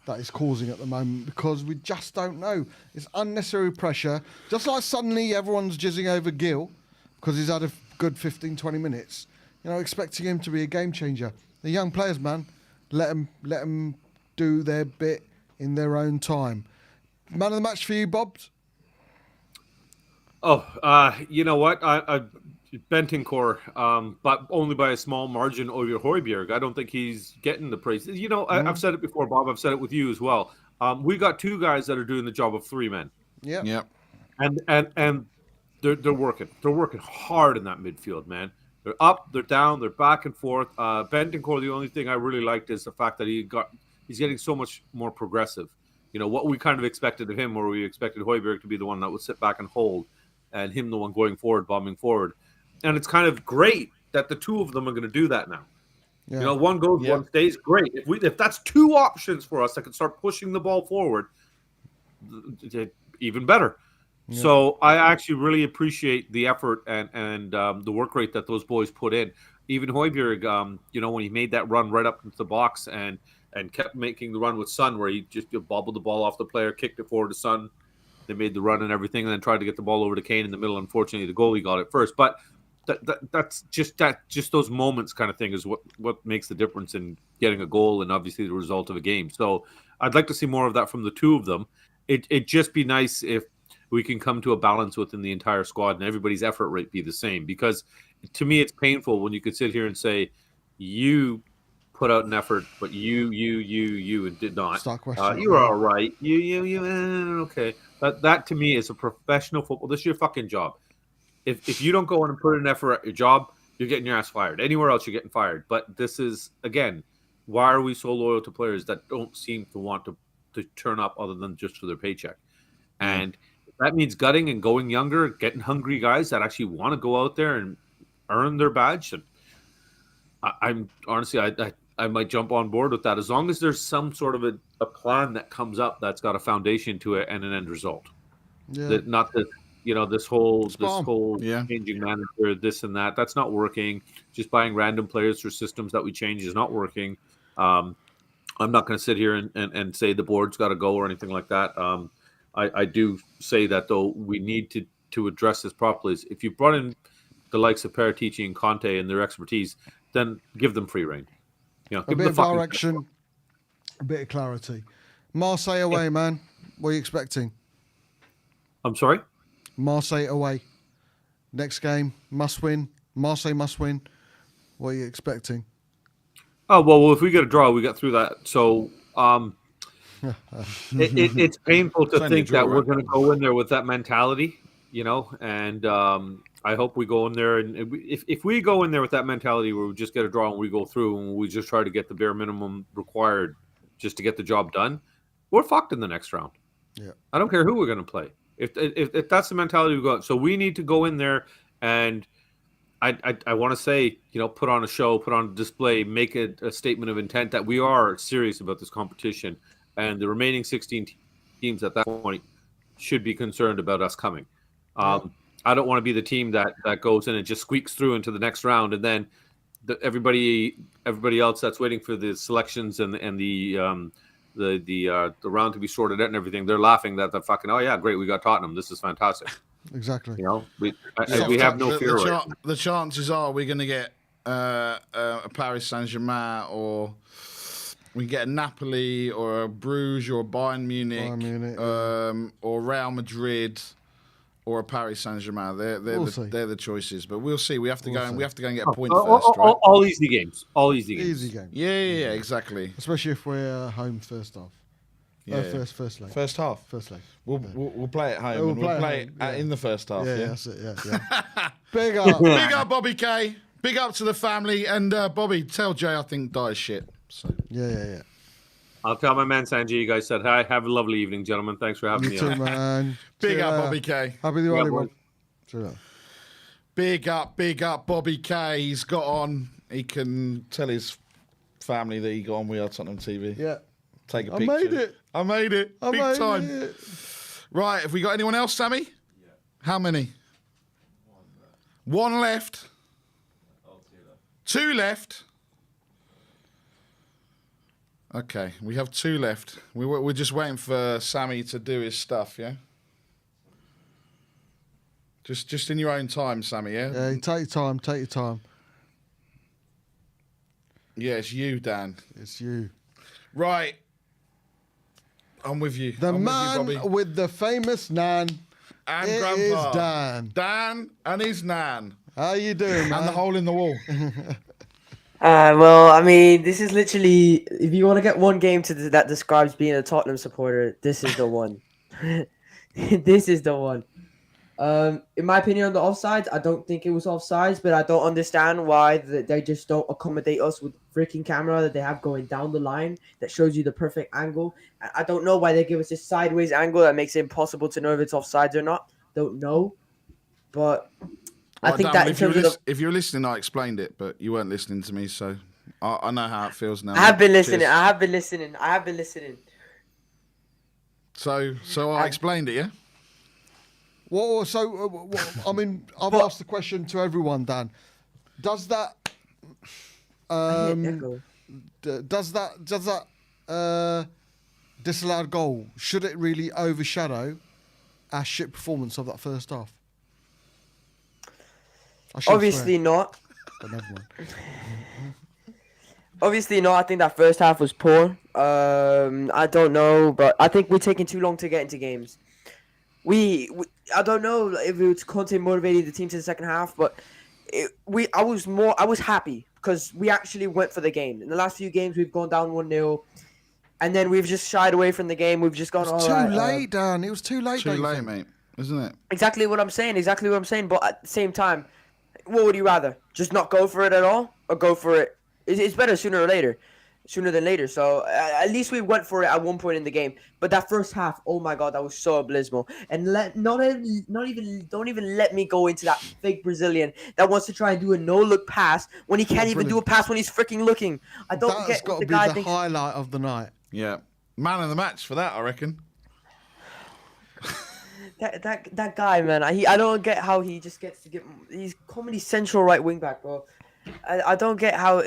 that is causing at the moment, because we just don't know. It's unnecessary pressure. Just like suddenly everyone's jizzing over Gill because he's had a good 15, 20 minutes. Expecting him to be a game changer. The young players, man, let them do their bit in their own time. Man of the match for you, Bobbs? Oh, you know what? I Bentancur, but only by a small margin over Højbjerg. I don't think he's getting the praise. I've said it before, Bob. I've said it with you as well. We got two guys that are doing the job of three men. Yeah. And they're working. They're working hard in that midfield, man. They're up, they're down, they're back and forth. Bentancur, the only thing I really liked is the fact that he's getting so much more progressive. What we kind of expected of him, where we expected Højbjerg to be the one that would sit back and hold, and him the one going forward, bombing forward. And it's kind of great that the two of them are going to do that now. Yeah. One goes, one stays. Great. If that's two options for us that can start pushing the ball forward, even better. Yeah. So I actually really appreciate the effort and the work rate that those boys put in. Even Højbjerg, when he made that run right up into the box and kept making the run with Son, where he just bobbled the ball off the player, kicked it forward to Son. They made the run and everything, and then tried to get the ball over to Kane in the middle. Unfortunately, the goalie got it first. But that's just those moments kind of thing is what makes the difference in getting a goal and obviously the result of a game. So I'd like to see more of that from the two of them. It'd just be nice if we can come to a balance within the entire squad and everybody's effort rate be the same. Because to me, it's painful when you could sit here and say, you put out an effort, but you and did not. Start questioning. You were all right. Okay. That to me is a professional football. This is your fucking job. If you don't go in and put an effort at your job, you're getting your ass fired. Anywhere else, you're getting fired. But this is, again, why are we so loyal to players that don't seem to want to turn up other than just for their paycheck? And that means gutting and going younger, getting hungry guys that actually want to go out there and earn their badge. And I'm honestly, I might jump on board with that as long as there's some sort of a plan that comes up that's got a foundation to it and an end result. Yeah. Not that this whole changing manager, this and that. That's not working. Just buying random players for systems that we change is not working. I'm not going to sit here and say the board's got to go or anything like that. I do say that, though, we need to address this properly. If you brought in the likes of Paratici and Conte and their expertise, then give them free reign. A bit of direction, a bit of clarity. Marseille away, man. What are you expecting? I'm sorry? Marseille away. Next game, must win. Marseille must win. What are you expecting? Oh, well, if we get a draw, we get through that. So it's painful to think that we're going to go in there with that mentality, and I hope we go in there. And if we go in there with that mentality where we just get a draw and we go through and we just try to get the bare minimum required just to get the job done, we're fucked in the next round. Yeah, I don't care who we're going to play. If that's the mentality we got, so we need to go in there and I want to say, put on a show, put on a display, make a statement of intent that we are serious about this competition, and the remaining 16 teams at that point should be concerned about us coming. I don't want to be the team that goes in and just squeaks through into the next round, and then everybody else that's waiting for the selections and the round to be sorted out and everything, they're laughing that the fucking, oh yeah, great, we got Tottenham, this is fantastic. Exactly. We have no fear. The chances are we're going to get a Paris Saint-Germain, or we get a Napoli or a Bruges or a Bayern Munich. Yeah. Or Real Madrid. or a Paris Saint-Germain. They're see. they're the choices, but we'll see. We have to We'll go and see. we have to go and get a point all, first, right? all easy games. All easy games. Easy game. Yeah, exactly. Especially if we're home first half. Yeah. First leg. First half. First leg. We'll play it home. We'll and we'll play play at it home, in the first half. Yeah, Yeah. that's it. Yeah. Big up. Big up, Bobby K. Big up to the family. And Bobby, tell Jay I think Dye's shit. So. Yeah. I'll tell my man Sanjay you guys said hi. Have a lovely evening, gentlemen. Thanks for having You me too, on. man. Big See up, ya. Bobby K. Happy Diwali, Yeah, man. See ya. Big up, Bobby K. He's got on. He can tell his family that he got on We Are Tottenham TV. Yeah. Take a I picture. made it. I made it. I Big made time. it. Right, have we got anyone else, Sammy? Yeah. How many? One left. Two left. Okay, we have two left. We're just waiting for Sammy to do his stuff, yeah? Just in your own time, Sammy, yeah? Yeah, take your time. Yeah, it's you, Dan. It's you. Right. I'm with you. The I'm man with you, Bobby. with the famous nan. And It Grandpa. is Dan. Dan and his nan. How you doing, man? And the hole in the wall. Well, I mean, this is literally, if you want to get one game that describes being a Tottenham supporter, this is the one. This is the one. In my opinion, on the offsides, I don't think it was offsides, but I don't understand why they just don't accommodate us with freaking camera that they have going down the line that shows you the perfect angle. I don't know why they give us this sideways angle that makes it impossible to know if it's offsides or not. Don't know, but I Right, think Dan, that in if, you were terms of if you were listening, I explained it, but you weren't listening to me, so I know how it feels now. I have been listening. Cheers. I have been listening. So I explained it, yeah? Well, so I mean, I've asked the question to everyone, Dan. Does that does that disallowed goal, should it really overshadow our shit performance of that first half? I shouldn't Obviously swear, not. but never mind. Obviously not. I think that first half was poor. I don't know, but I think we're taking too long to get into games. I don't know if it was Conte motivating the team to the second half, but I was happy because we actually went for the game. In the last few games, we've gone down 1-0, and then we've just shied away from the game. We've just gone, It was all right, too late, Dan. It was too late. Too don't you late, think? mate, isn't it? Exactly what I'm saying. But at the same time, what would you rather? Just not go for it at all, or go for it? It's better sooner than later. So at least we went for it at one point in the game. But that first half, oh my god, that was so abysmal. And don't even let me go into that fake Brazilian that wants to try and do a no-look pass when he can't even do a pass when he's freaking looking. I don't That's get got what to the be guy the thinks. highlight of the night. Yeah. Man of the match for that, I reckon. That guy, man, I don't get how he just gets to get. He's Comedy Central right wing back, bro. I don't get how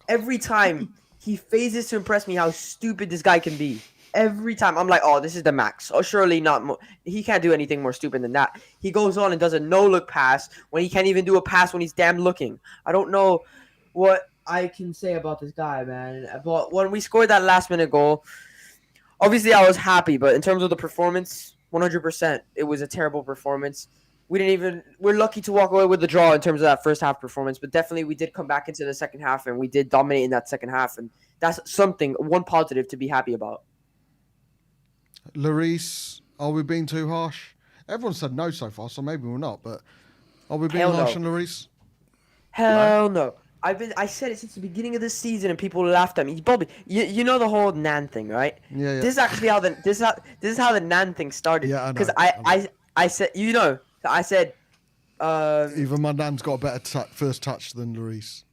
every time he phases to impress me how stupid this guy can be. Every time I'm like, oh, this is the max. Oh, surely not. He can't do anything more stupid than that. He goes on and does a no-look pass when he can't even do a pass when he's damn looking. I don't know what I can say about this guy, man. But when we scored that last-minute goal, obviously I was happy. But in terms of the performance, 100%, it was a terrible performance. We're lucky to walk away with the draw in terms of that first half performance, but definitely we did come back into the second half and we did dominate in that second half, and that's one positive to be happy about. Lloris, are we being too harsh? Everyone said no so far, so maybe we're not, but are we being Hell harsh no. on Lloris? Hell no. I said it since the beginning of the season and people laughed at me. Bobby, you know the whole Nan thing, right? Yeah. This is actually how this is how the Nan thing started. Yeah, I know, Because I know. I said, I said Even my nan's got a better first touch than Lloris.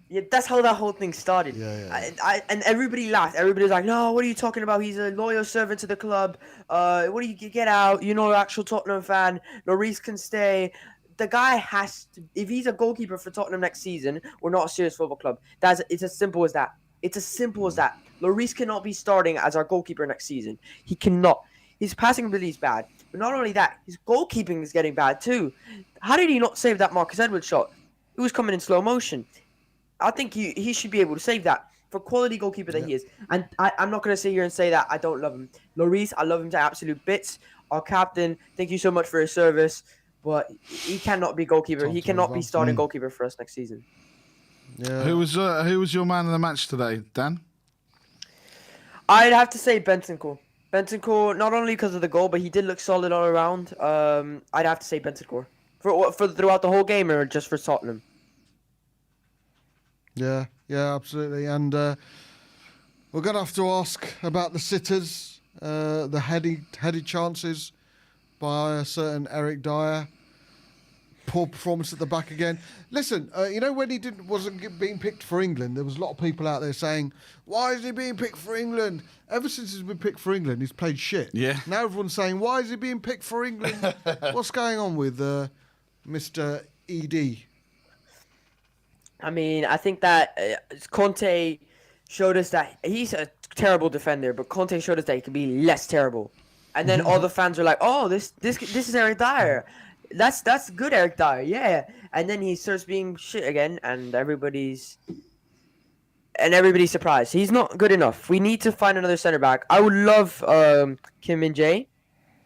yeah, that's how that whole thing started. Yeah. And everybody laughed. Everybody was like, no, what are you talking about? He's a loyal servant to the club. What do you get out? You're not an actual Tottenham fan. Lloris can stay. The guy has to, if he's a goalkeeper for Tottenham next season, we're not a serious football club. It's as simple as that. It's as simple as that. Lloris cannot be starting as our goalkeeper next season. He cannot. His passing ability is bad. But not only that, his goalkeeping is getting bad too. How did he not save that Marcus Edwards shot? It was coming in slow motion. I think he should be able to save that. for quality goalkeeper that he is. And I'm not going to sit here and say that I don't love him. Lloris, I love him to absolute bits. Our captain, thank you so much for his service. But he cannot be goalkeeper. He cannot be starting goalkeeper for us next season. Yeah. Who was your man of the match today, Dan? I'd have to say Bentancur. Bentancur, not only because of the goal, but he did look solid all around. I'd have to say Bentancur. For throughout the whole game or just for Tottenham? Yeah, absolutely. And we're going to have to ask about the sitters, the heady chances by a certain Eric Dyer. Poor performance at the back again. Listen, when he wasn't being picked for England, there was a lot of people out there saying, why is he being picked for England? Ever since he's been picked for England, he's played shit. Yeah. Now everyone's saying, why is he being picked for England? What's going on with Mr. ED? I mean, I think that Conte showed us that he's a terrible defender, but Conte showed us that he can be less terrible. And then all the fans are like, "Oh, this is Eric Dyer. That's good, Eric Dyer. Yeah." And then he starts being shit again, and everybody's surprised. He's not good enough. We need to find another center back. I would love Kim Min-jae,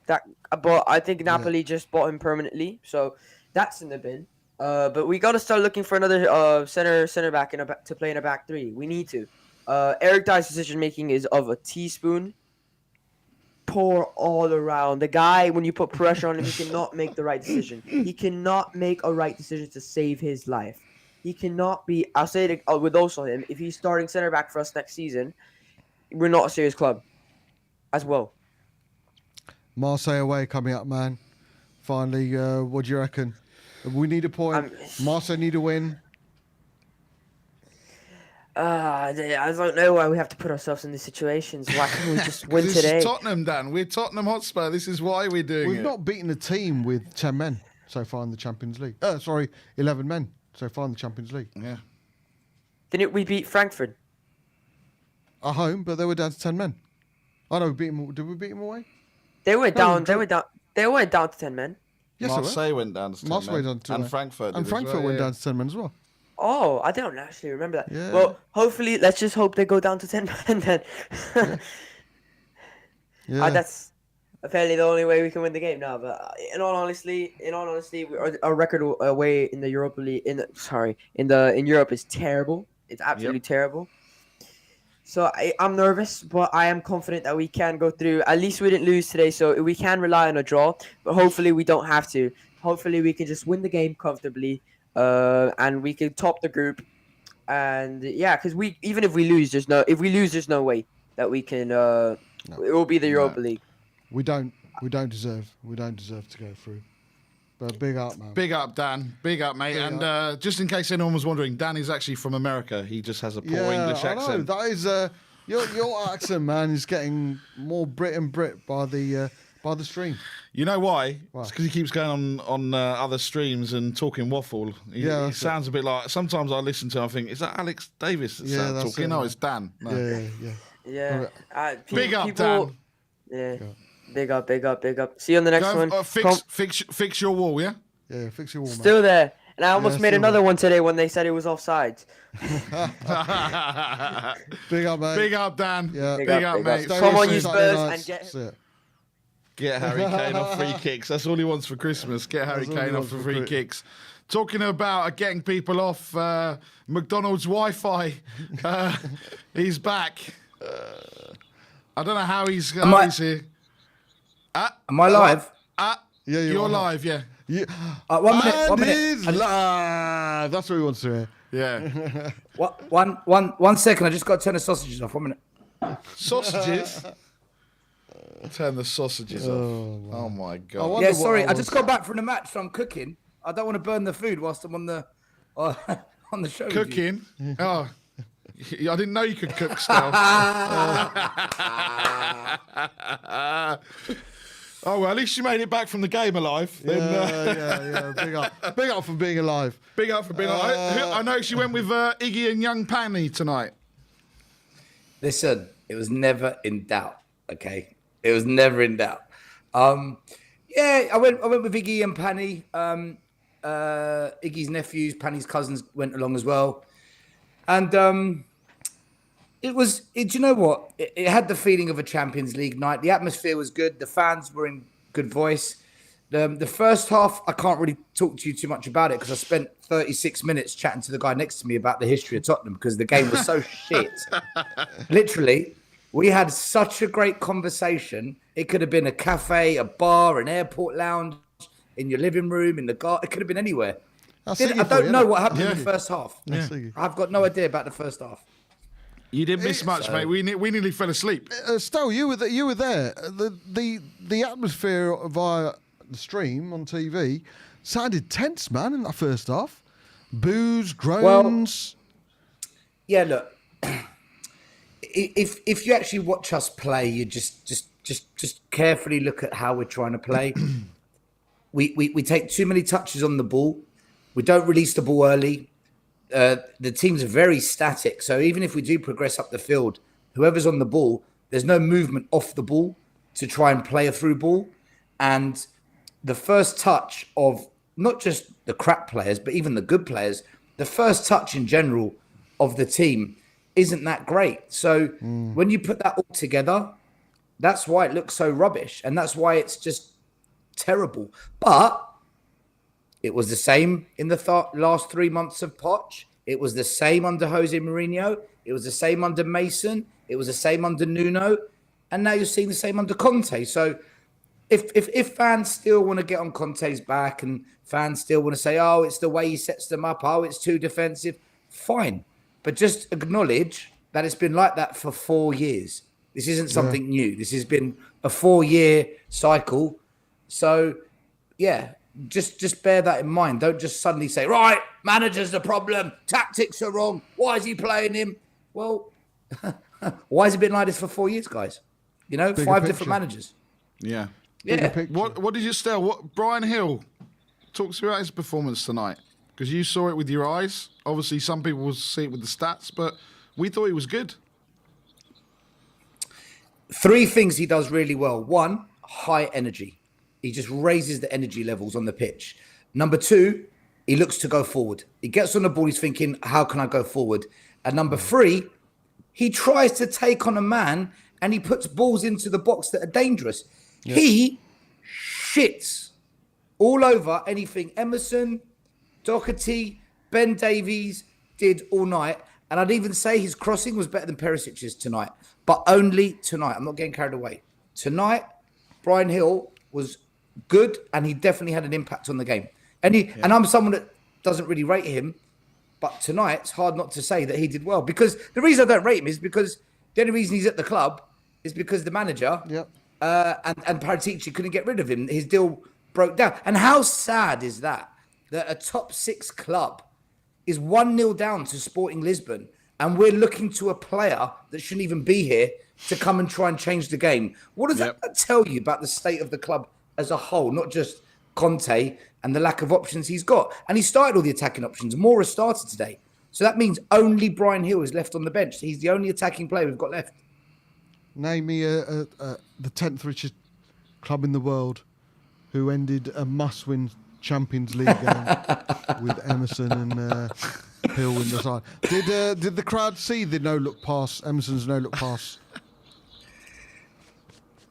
but I think Napoli just bought him permanently, so that's in the bin. But we got to start looking for another center back to play in a back three. We need to. Eric Dyer's decision making is of a teaspoon. Poor all around. The guy, when you put pressure on him, he cannot make the right decision. He cannot make a right decision to save his life. He cannot be. I'll say it with also him. If he's starting center back for us next season, we're not a serious club. As well. Marseille away coming up, man. Finally, what do you reckon? We need a point. Marseille need a win. I don't know why we have to put ourselves in these situations. Why can't we just win this today? Is Tottenham, Dan. We're Tottenham Hotspur. This is why we're doing it. We've not beaten a team with 10 men so far in the Champions League. 11 men so far in the Champions League. Yeah. Didn't we beat Frankfurt? At home, but they were down to 10 men. I know we beat them. Did we beat them away? They went down. They went down to 10 men. Yes, Marseille went down to 10 Marseille men. went down to 10 and men. Frankfurt. And Frankfurt went down to 10 men as well. Oh, I don't actually remember that. Yeah. Well, hopefully, let's just hope they go down to 10 men then. Yeah. That's apparently the only way we can win the game now. But in all honesty, our record away in the Europa League, in Europe is terrible. It's absolutely terrible. So I'm nervous, but I am confident that we can go through. At least we didn't lose today, so we can rely on a draw. But hopefully we don't have to. Hopefully we can just win the game comfortably, and we can top the group. And because even if we lose, there's no way that we can. It will be the Europa League. We don't deserve to go through. But big up, man. Big up, Dan. Big up, mate. Just in case anyone was wondering, Dan is actually from America. He just has a poor English accent. I know. That is your accent, man, is getting more Brit and Brit by the stream. You know why? It's because he keeps going on other streams and talking waffle. He sounds a bit like. Sometimes I listen to him, I think, is that Alex Davis that's talking? No, it's Dan. No. Yeah. Big up, Dan. Yeah. Big up. See you on the next one. Fix your wall, yeah? Yeah, fix your wall, man. Still there. And I almost made another one today when they said it was offside. Big up, mate. Big up, Dan. Yeah. Big up, mate. Come on, you Spurs, and get Harry Kane off free kicks. That's all he wants for Christmas. Get Harry Kane off for free kicks. Talking about getting people off McDonald's Wi-Fi, he's back. I don't know how he's here. Am I live? Yeah, you're live. Yeah. 1 minute. That's what he wants to hear. Yeah. One second. I just got to turn the sausages off. 1 minute. Sausages. Turn the sausages off. Oh my god. Yeah, sorry. I just got back from the match, so I'm cooking. I don't want to burn the food whilst I'm on the show. Cooking. Oh. I didn't know you could cook still. Oh, well, at least you made it back from the game alive. Yeah. Big up for being alive. Big up for being alive. I know she went with Iggy and Young Panny tonight. Listen, it was never in doubt, okay? It was never in doubt. I went with Iggy and Panny. Iggy's nephews, Panny's cousins went along as well. And Do you know what? It had the feeling of a Champions League night. The atmosphere was good. The fans were in good voice. The first half, I can't really talk to you too much about it because I spent 36 minutes chatting to the guy next to me about the history of Tottenham because the game was so shit. Literally, we had such a great conversation. It could have been a cafe, a bar, an airport lounge, in your living room, in the garden. It could have been anywhere. I don't know what happened in the first half. I've got no idea about the first half. You didn't miss much, mate. We nearly fell asleep. Stowe, you were there. The atmosphere via the stream on TV sounded tense, man, in that first half. Boos, groans. Well, yeah, look. If you actually watch us play, you just carefully look at how we're trying to play. We take too many touches on the ball. We don't release the ball early. The teams are very static. So even if we do progress up the field, whoever's on the ball, there's no movement off the ball to try and play a through ball. And the first touch of not just the crap players, but even the good players, the first touch in general of the team isn't that great. So when you put that all together, that's why it looks so rubbish. And that's why it's just terrible. But it was the same in the last 3 months of Poch. It was the same under Jose Mourinho. It was the same under Mason. It was the same under Nuno. And now you're seeing the same under Conte. So if fans still want to get on Conte's back and fans still want to say, oh, it's the way he sets them up. Oh, it's too defensive. Fine. But just acknowledge that it's been like that for 4 years. This isn't something new. This has been a 4-year cycle. So, yeah. Just bear that in mind. Don't just suddenly say, right, manager's the problem. Tactics are wrong. Why is he playing him? Well, why has it been like this for 4 years, guys? You know, Bigger 5 picture. different managers. Yeah. Yeah. What did you still? Brian Hill, talk to me about his performance tonight because you saw it with your eyes. Obviously, some people will see it with the stats, but we thought he was good. 3 things he does really well. 1, high energy. He just raises the energy levels on the pitch. Number 2, he looks to go forward. He gets on the ball. He's thinking, how can I go forward? And number 3, he tries to take on a man and he puts balls into the box that are dangerous. Yep. He shits all over anything Emerson, Doherty, Ben Davies did all night. And I'd even say his crossing was better than Perisic's tonight, but only tonight. I'm not getting carried away. Tonight, Brian Hill was good, and he definitely had an impact on the game. And and I'm someone that doesn't really rate him, but tonight it's hard not to say that he did well. Because the reason I don't rate him is because the only reason he's at the club is because the manager and Paratici couldn't get rid of him. His deal broke down. And how sad is that a top 6 club is 1-0 down to Sporting Lisbon, and we're looking to a player that shouldn't even be here to come and try and change the game? What does that tell you about the state of the club as a whole, not just Conte and the lack of options he's got? And he started all the attacking options. Mora started today. So that means only Brian Hill is left on the bench. He's the only attacking player we've got left. Name me the 10th richest club in the world who ended a must-win Champions League game with Emerson and Hill in the side. Did the crowd see the no-look pass, Emerson's no-look pass?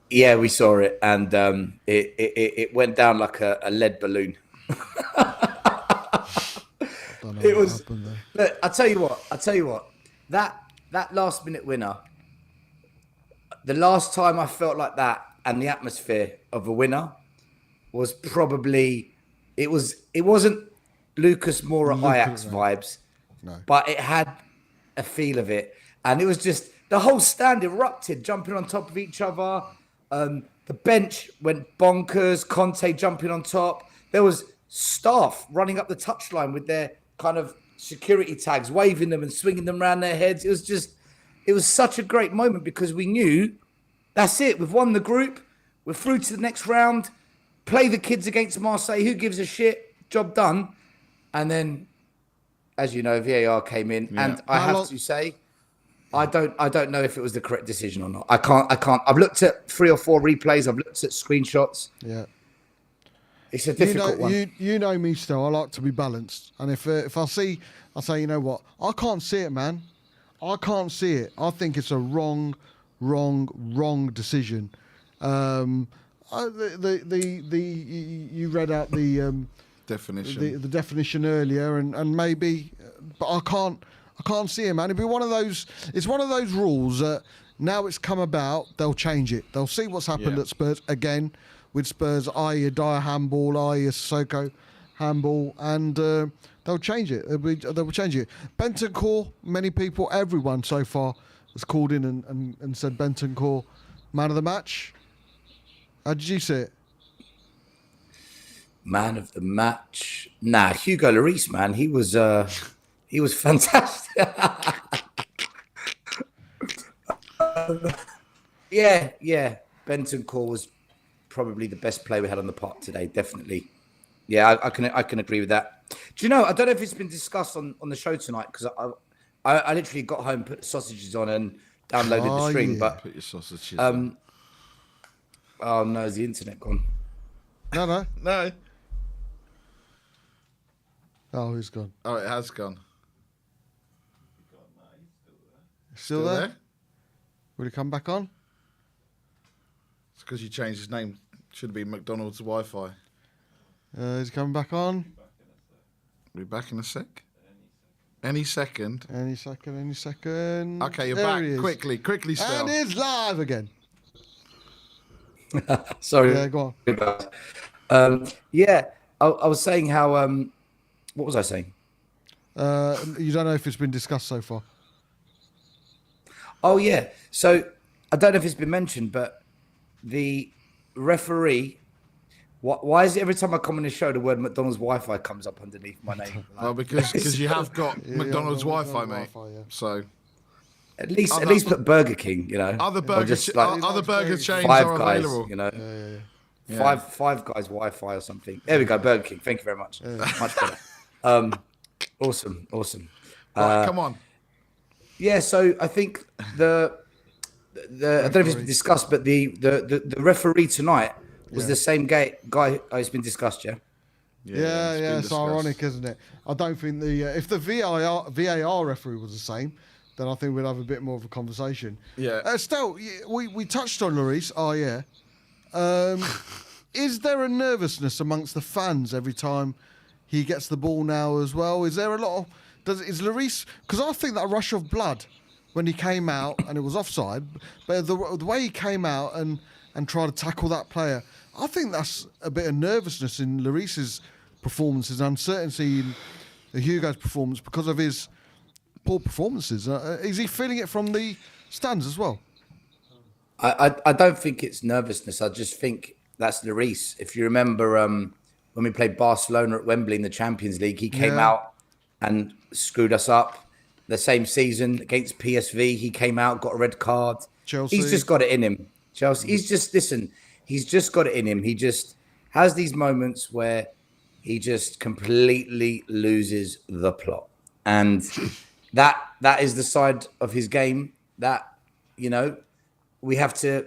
Yeah, we saw it, and it went down like a lead balloon. It was. Look, I tell you what. That last minute winner. The last time I felt like that, and the atmosphere of a winner, was probably it wasn't Lucas Moura Ajax vibes, but it had a feel of it, and it was just the whole stand erupted, jumping on top of each other. The bench went bonkers. Conte jumping on top. There was staff running up the touchline with their kind of security tags, waving them and swinging them around their heads. It was such a great moment because we knew that's it. We've won the group. We're through to the next round. Play the kids against Marseille. Who gives a shit? Job done. And then, as you know, VAR came in, and I have to say, I don't know if it was the correct decision or not. I can't. I've looked at 3 or 4 replays. I've looked at screenshots. Yeah, it's a difficult one. You know me, still. I like to be balanced, and if I say, you know what, I can't see it, man. I can't see it. I think it's a wrong decision. You read out the definition. the definition earlier, and maybe, but I can't see it, man. It'd be one of those. It's one of those rules that now it's come about. They'll change it. They'll see what's happened at Spurs again with Spurs. I.e. a Dyer handball, i.e. a Sissoko handball, and they'll change it. They'll change it. Bentancur, many people, everyone so far has called in and said Bentancur man of the match. How did you see it? Man of the match? Nah, Hugo Lloris, man. He was fantastic. Yeah. Bentancur was probably the best player we had on the park today, definitely. Yeah, I can agree with that. Do you know, I don't know if it's been discussed on the show tonight, because I literally got home, put the sausages on and downloaded the stream. But put your sausages on. Oh no, is the internet gone? No. Oh, he's gone. Oh, it has gone. Still there? Will he come back on? It's because you changed his name. Should have been McDonald's Wi-Fi. He's coming back on. Be back in a sec. Any second. Any second. Okay, you're There back. he is. Quickly, spell. And it's live again. Sorry. Yeah, go on. I was saying how. What was I saying? You don't know if it's been discussed so far. Oh yeah. So I don't know if it's been mentioned, but the referee. Why is it every time I come on the show, the word McDonald's Wi-Fi comes up underneath my name? Well, because you have got McDonald's Wi-Fi, mate. Yeah. So at least put Burger King, you know. Other burger chains Five are Guys, available. you know. Yeah. Five Guys Wi-Fi or something. There we go, Burger King. Thank you very much. Much better. Awesome. Right, come on. Yeah, so I think the I don't know if it's been discussed, but the referee tonight was the same guy. It's been discussed, yeah. Yeah, it's ironic, isn't it? I don't think if the VAR referee was the same, then I think we'd have a bit more of a conversation. Yeah. Still, we touched on Lloris. Oh yeah. Is there a nervousness amongst the fans every time he gets the ball now as well? Is there a lot of is Lloris? Because I think that rush of blood when he came out and it was offside, but the way he came out and tried to tackle that player, I think that's a bit of nervousness in Lloris's performance, his uncertainty in Hugo's performance because of his poor performances. Is he feeling it from the stands as well? I don't think it's nervousness. I just think that's Lloris. If you remember when we played Barcelona at Wembley in the Champions League, he came out and screwed us up. The same season against PSV, he came out, got a red card. Chelsea. He's just got it in him. Chelsea. He's just got it in him. He just has these moments where he just completely loses the plot. And that is the side of his game that, you know, we have to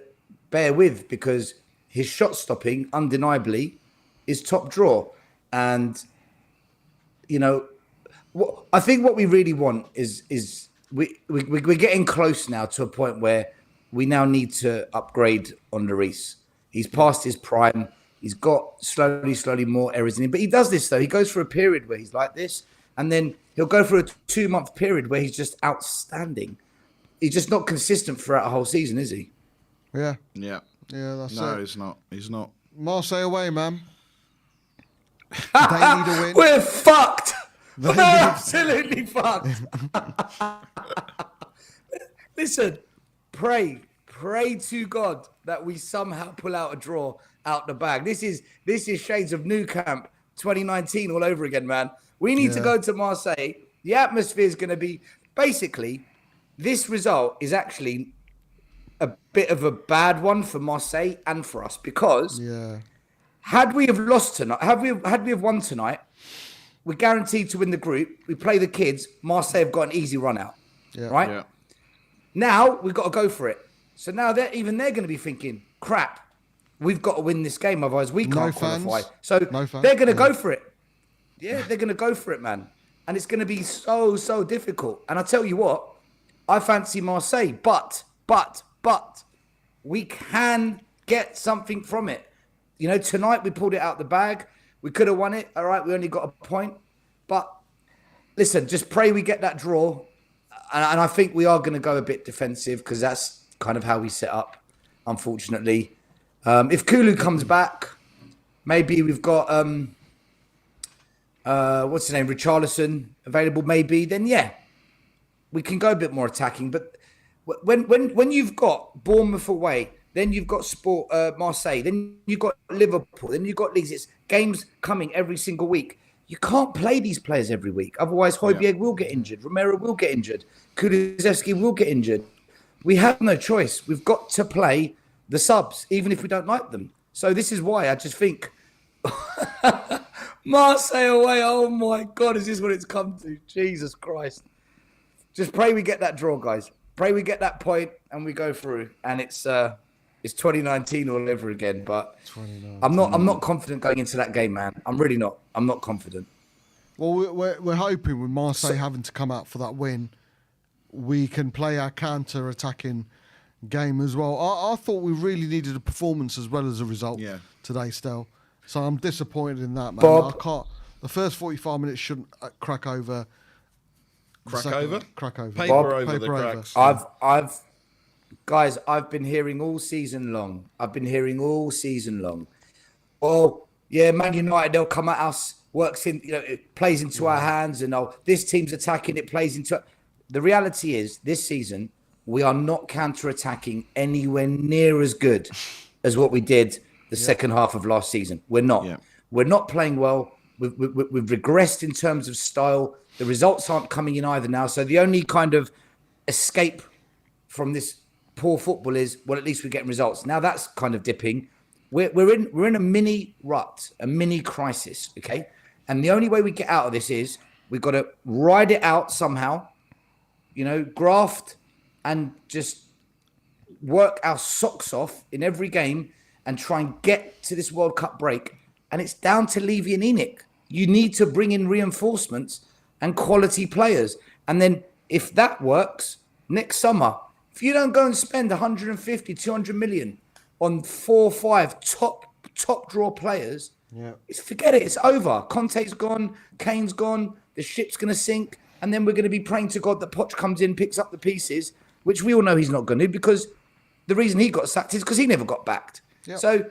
bear with, because his shot stopping undeniably is top drawer. And, you know, I think what we really want is we're getting close now to a point where we now need to upgrade on Lloris. He's past his prime. He's got slowly more errors in him. But he does this, though. He goes for a period where he's like this, and then he'll go for a 2-month period where he's just outstanding. He's just not consistent throughout a whole season, is he? Yeah. Yeah. Yeah, that's it. No, he's not. Marseille away, man. They need a win. We're fucked. We're absolutely fucked. Listen, pray to God that we somehow pull out a draw out the bag. This is shades of Nou Camp 2019 all over again, man. We need to go to Marseille. The atmosphere is going to be basically, this result is actually a bit of a bad one for Marseille and for us, because had we have lost tonight, had we have won tonight, we're guaranteed to win the group. We play the kids. Marseille have got an easy run out, right? Yeah. Now we've got to go for it. So now they're going to be thinking, crap, we've got to win this game, otherwise we can't qualify. So they're going to go for it. Yeah, they're going to go for it, man. And it's going to be so difficult. And I tell you what, I fancy Marseille, but we can get something from it. You know, tonight we pulled it out the bag. We could have won it. All right, we only got a point. But listen, just pray we get that draw. And I think we are going to go a bit defensive because that's kind of how we set up, unfortunately. If Kulu comes back, maybe we've got, what's his name, Richarlison available maybe, then yeah, we can go a bit more attacking. But when you've got Bournemouth away, then you've got Marseille, then you've got Liverpool, then you've got Leeds. It's games coming every single week. You can't play these players every week. Otherwise, Højbjerg will get injured. Romero will get injured. Kulusevski will get injured. We have no choice. We've got to play the subs, even if we don't like them. So this is why I just think Marseille away. Oh, my God, is this what it's come to? Jesus Christ. Just pray we get that draw, guys. Pray we get that point and we go through. And it's 2019 all over again, but I'm not confident going into that game, man. I'm really not. I'm not confident. Well, we're hoping with Marseille having to come out for that win, we can play our counter-attacking game as well. I thought we really needed a performance as well as a result today, Stel. So I'm disappointed in that, man. Bob. I can't. The first 45 minutes shouldn't crack over. Crack over? Crack over. Paper Bob, over the paper over. cracks. Guys, I've been hearing all season long. Oh, yeah, Man United, they'll come at us, works in, it plays into our hands, and this team's attacking, it plays into. The reality is, this season, we are not counter-attacking anywhere near as good as what we did the second half of last season. We're not. Yeah. We're not playing well. We've regressed in terms of style. The results aren't coming in either now. So the only kind of escape from this poor football is, well, at least we're getting results. Now that's kind of dipping. We're in a mini rut, a mini crisis, okay? And the only way we get out of this is we've got to ride it out somehow, graft and just work our socks off in every game and try and get to this World Cup break. And it's down to Levy and Enoch. You need to bring in reinforcements and quality players. And then if that works, next summer, if you don't go and spend 150, 200 million on 4 or 5 top draw players, forget it. It's over. Conte's gone. Kane's gone. The ship's going to sink. And then we're going to be praying to God that Poch comes in, picks up the pieces, which we all know he's not going to, because the reason he got sacked is because he never got backed. Yep. So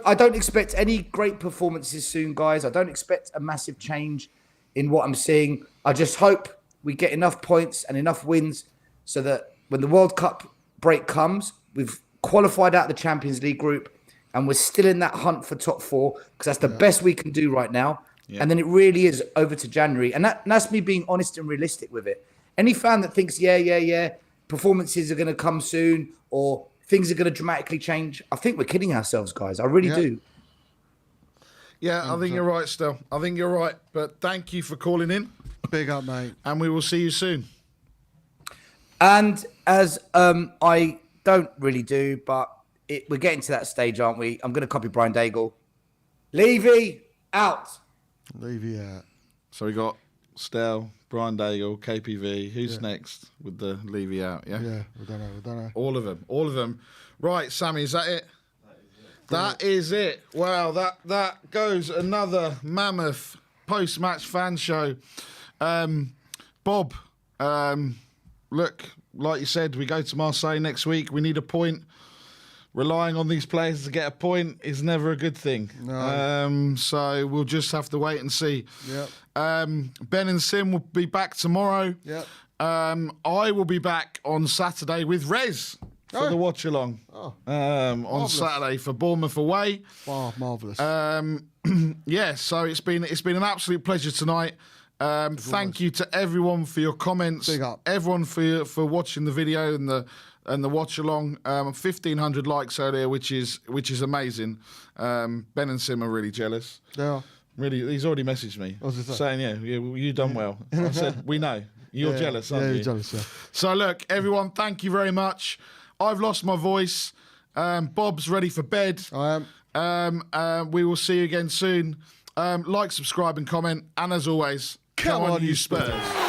I don't expect any great performances soon, guys. I don't expect a massive change in what I'm seeing. I just hope we get enough points and enough wins so that when the World Cup break comes, we've qualified out the Champions League group and we're still in that hunt for top 4, because that's the best we can do right now. Yeah. And then it really is over to January. And that's me being honest and realistic with it. Any fan that thinks, performances are going to come soon or things are going to dramatically change, I think we're kidding ourselves, guys. I really do. Yeah, I think you're right, Stel. I think you're right. But thank you for calling in. Big up, mate. And we will see you soon. And as I don't really do, but we're getting to that stage, aren't we? I'm going to copy Brian Daigle. Levy, out. Levy out. So we got Stel, Brian Daigle, KPV. Who's next with the Levy out? Yeah. Yeah, we don't know. All of them. Right, Sammy, is that it? That is it. Wow, that goes another mammoth post-match fan show. Bob, look, like you said, we go to Marseille next week. We need a point. Relying on these players to get a point is never a good thing. No. So we'll just have to wait and see. Yep. Ben and Sim will be back tomorrow. Yep. I will be back on Saturday with Rez for the watch along. On Saturday for Bournemouth away. Wow, marvellous. So it's been an absolute pleasure tonight. Thank you to everyone for your comments. Big up. Everyone for watching the video and the watch along. 1,500 likes earlier, which is amazing. Ben and Sim are really jealous. Yeah. Really, he's already messaged me saying, you done well. I said, we know. You're jealous, aren't you? Yeah, you're jealous, yeah. So look, everyone, thank you very much. I've lost my voice. Bob's ready for bed. I am. We will see you again soon. Like, subscribe and comment. And as always, come on you Spurs.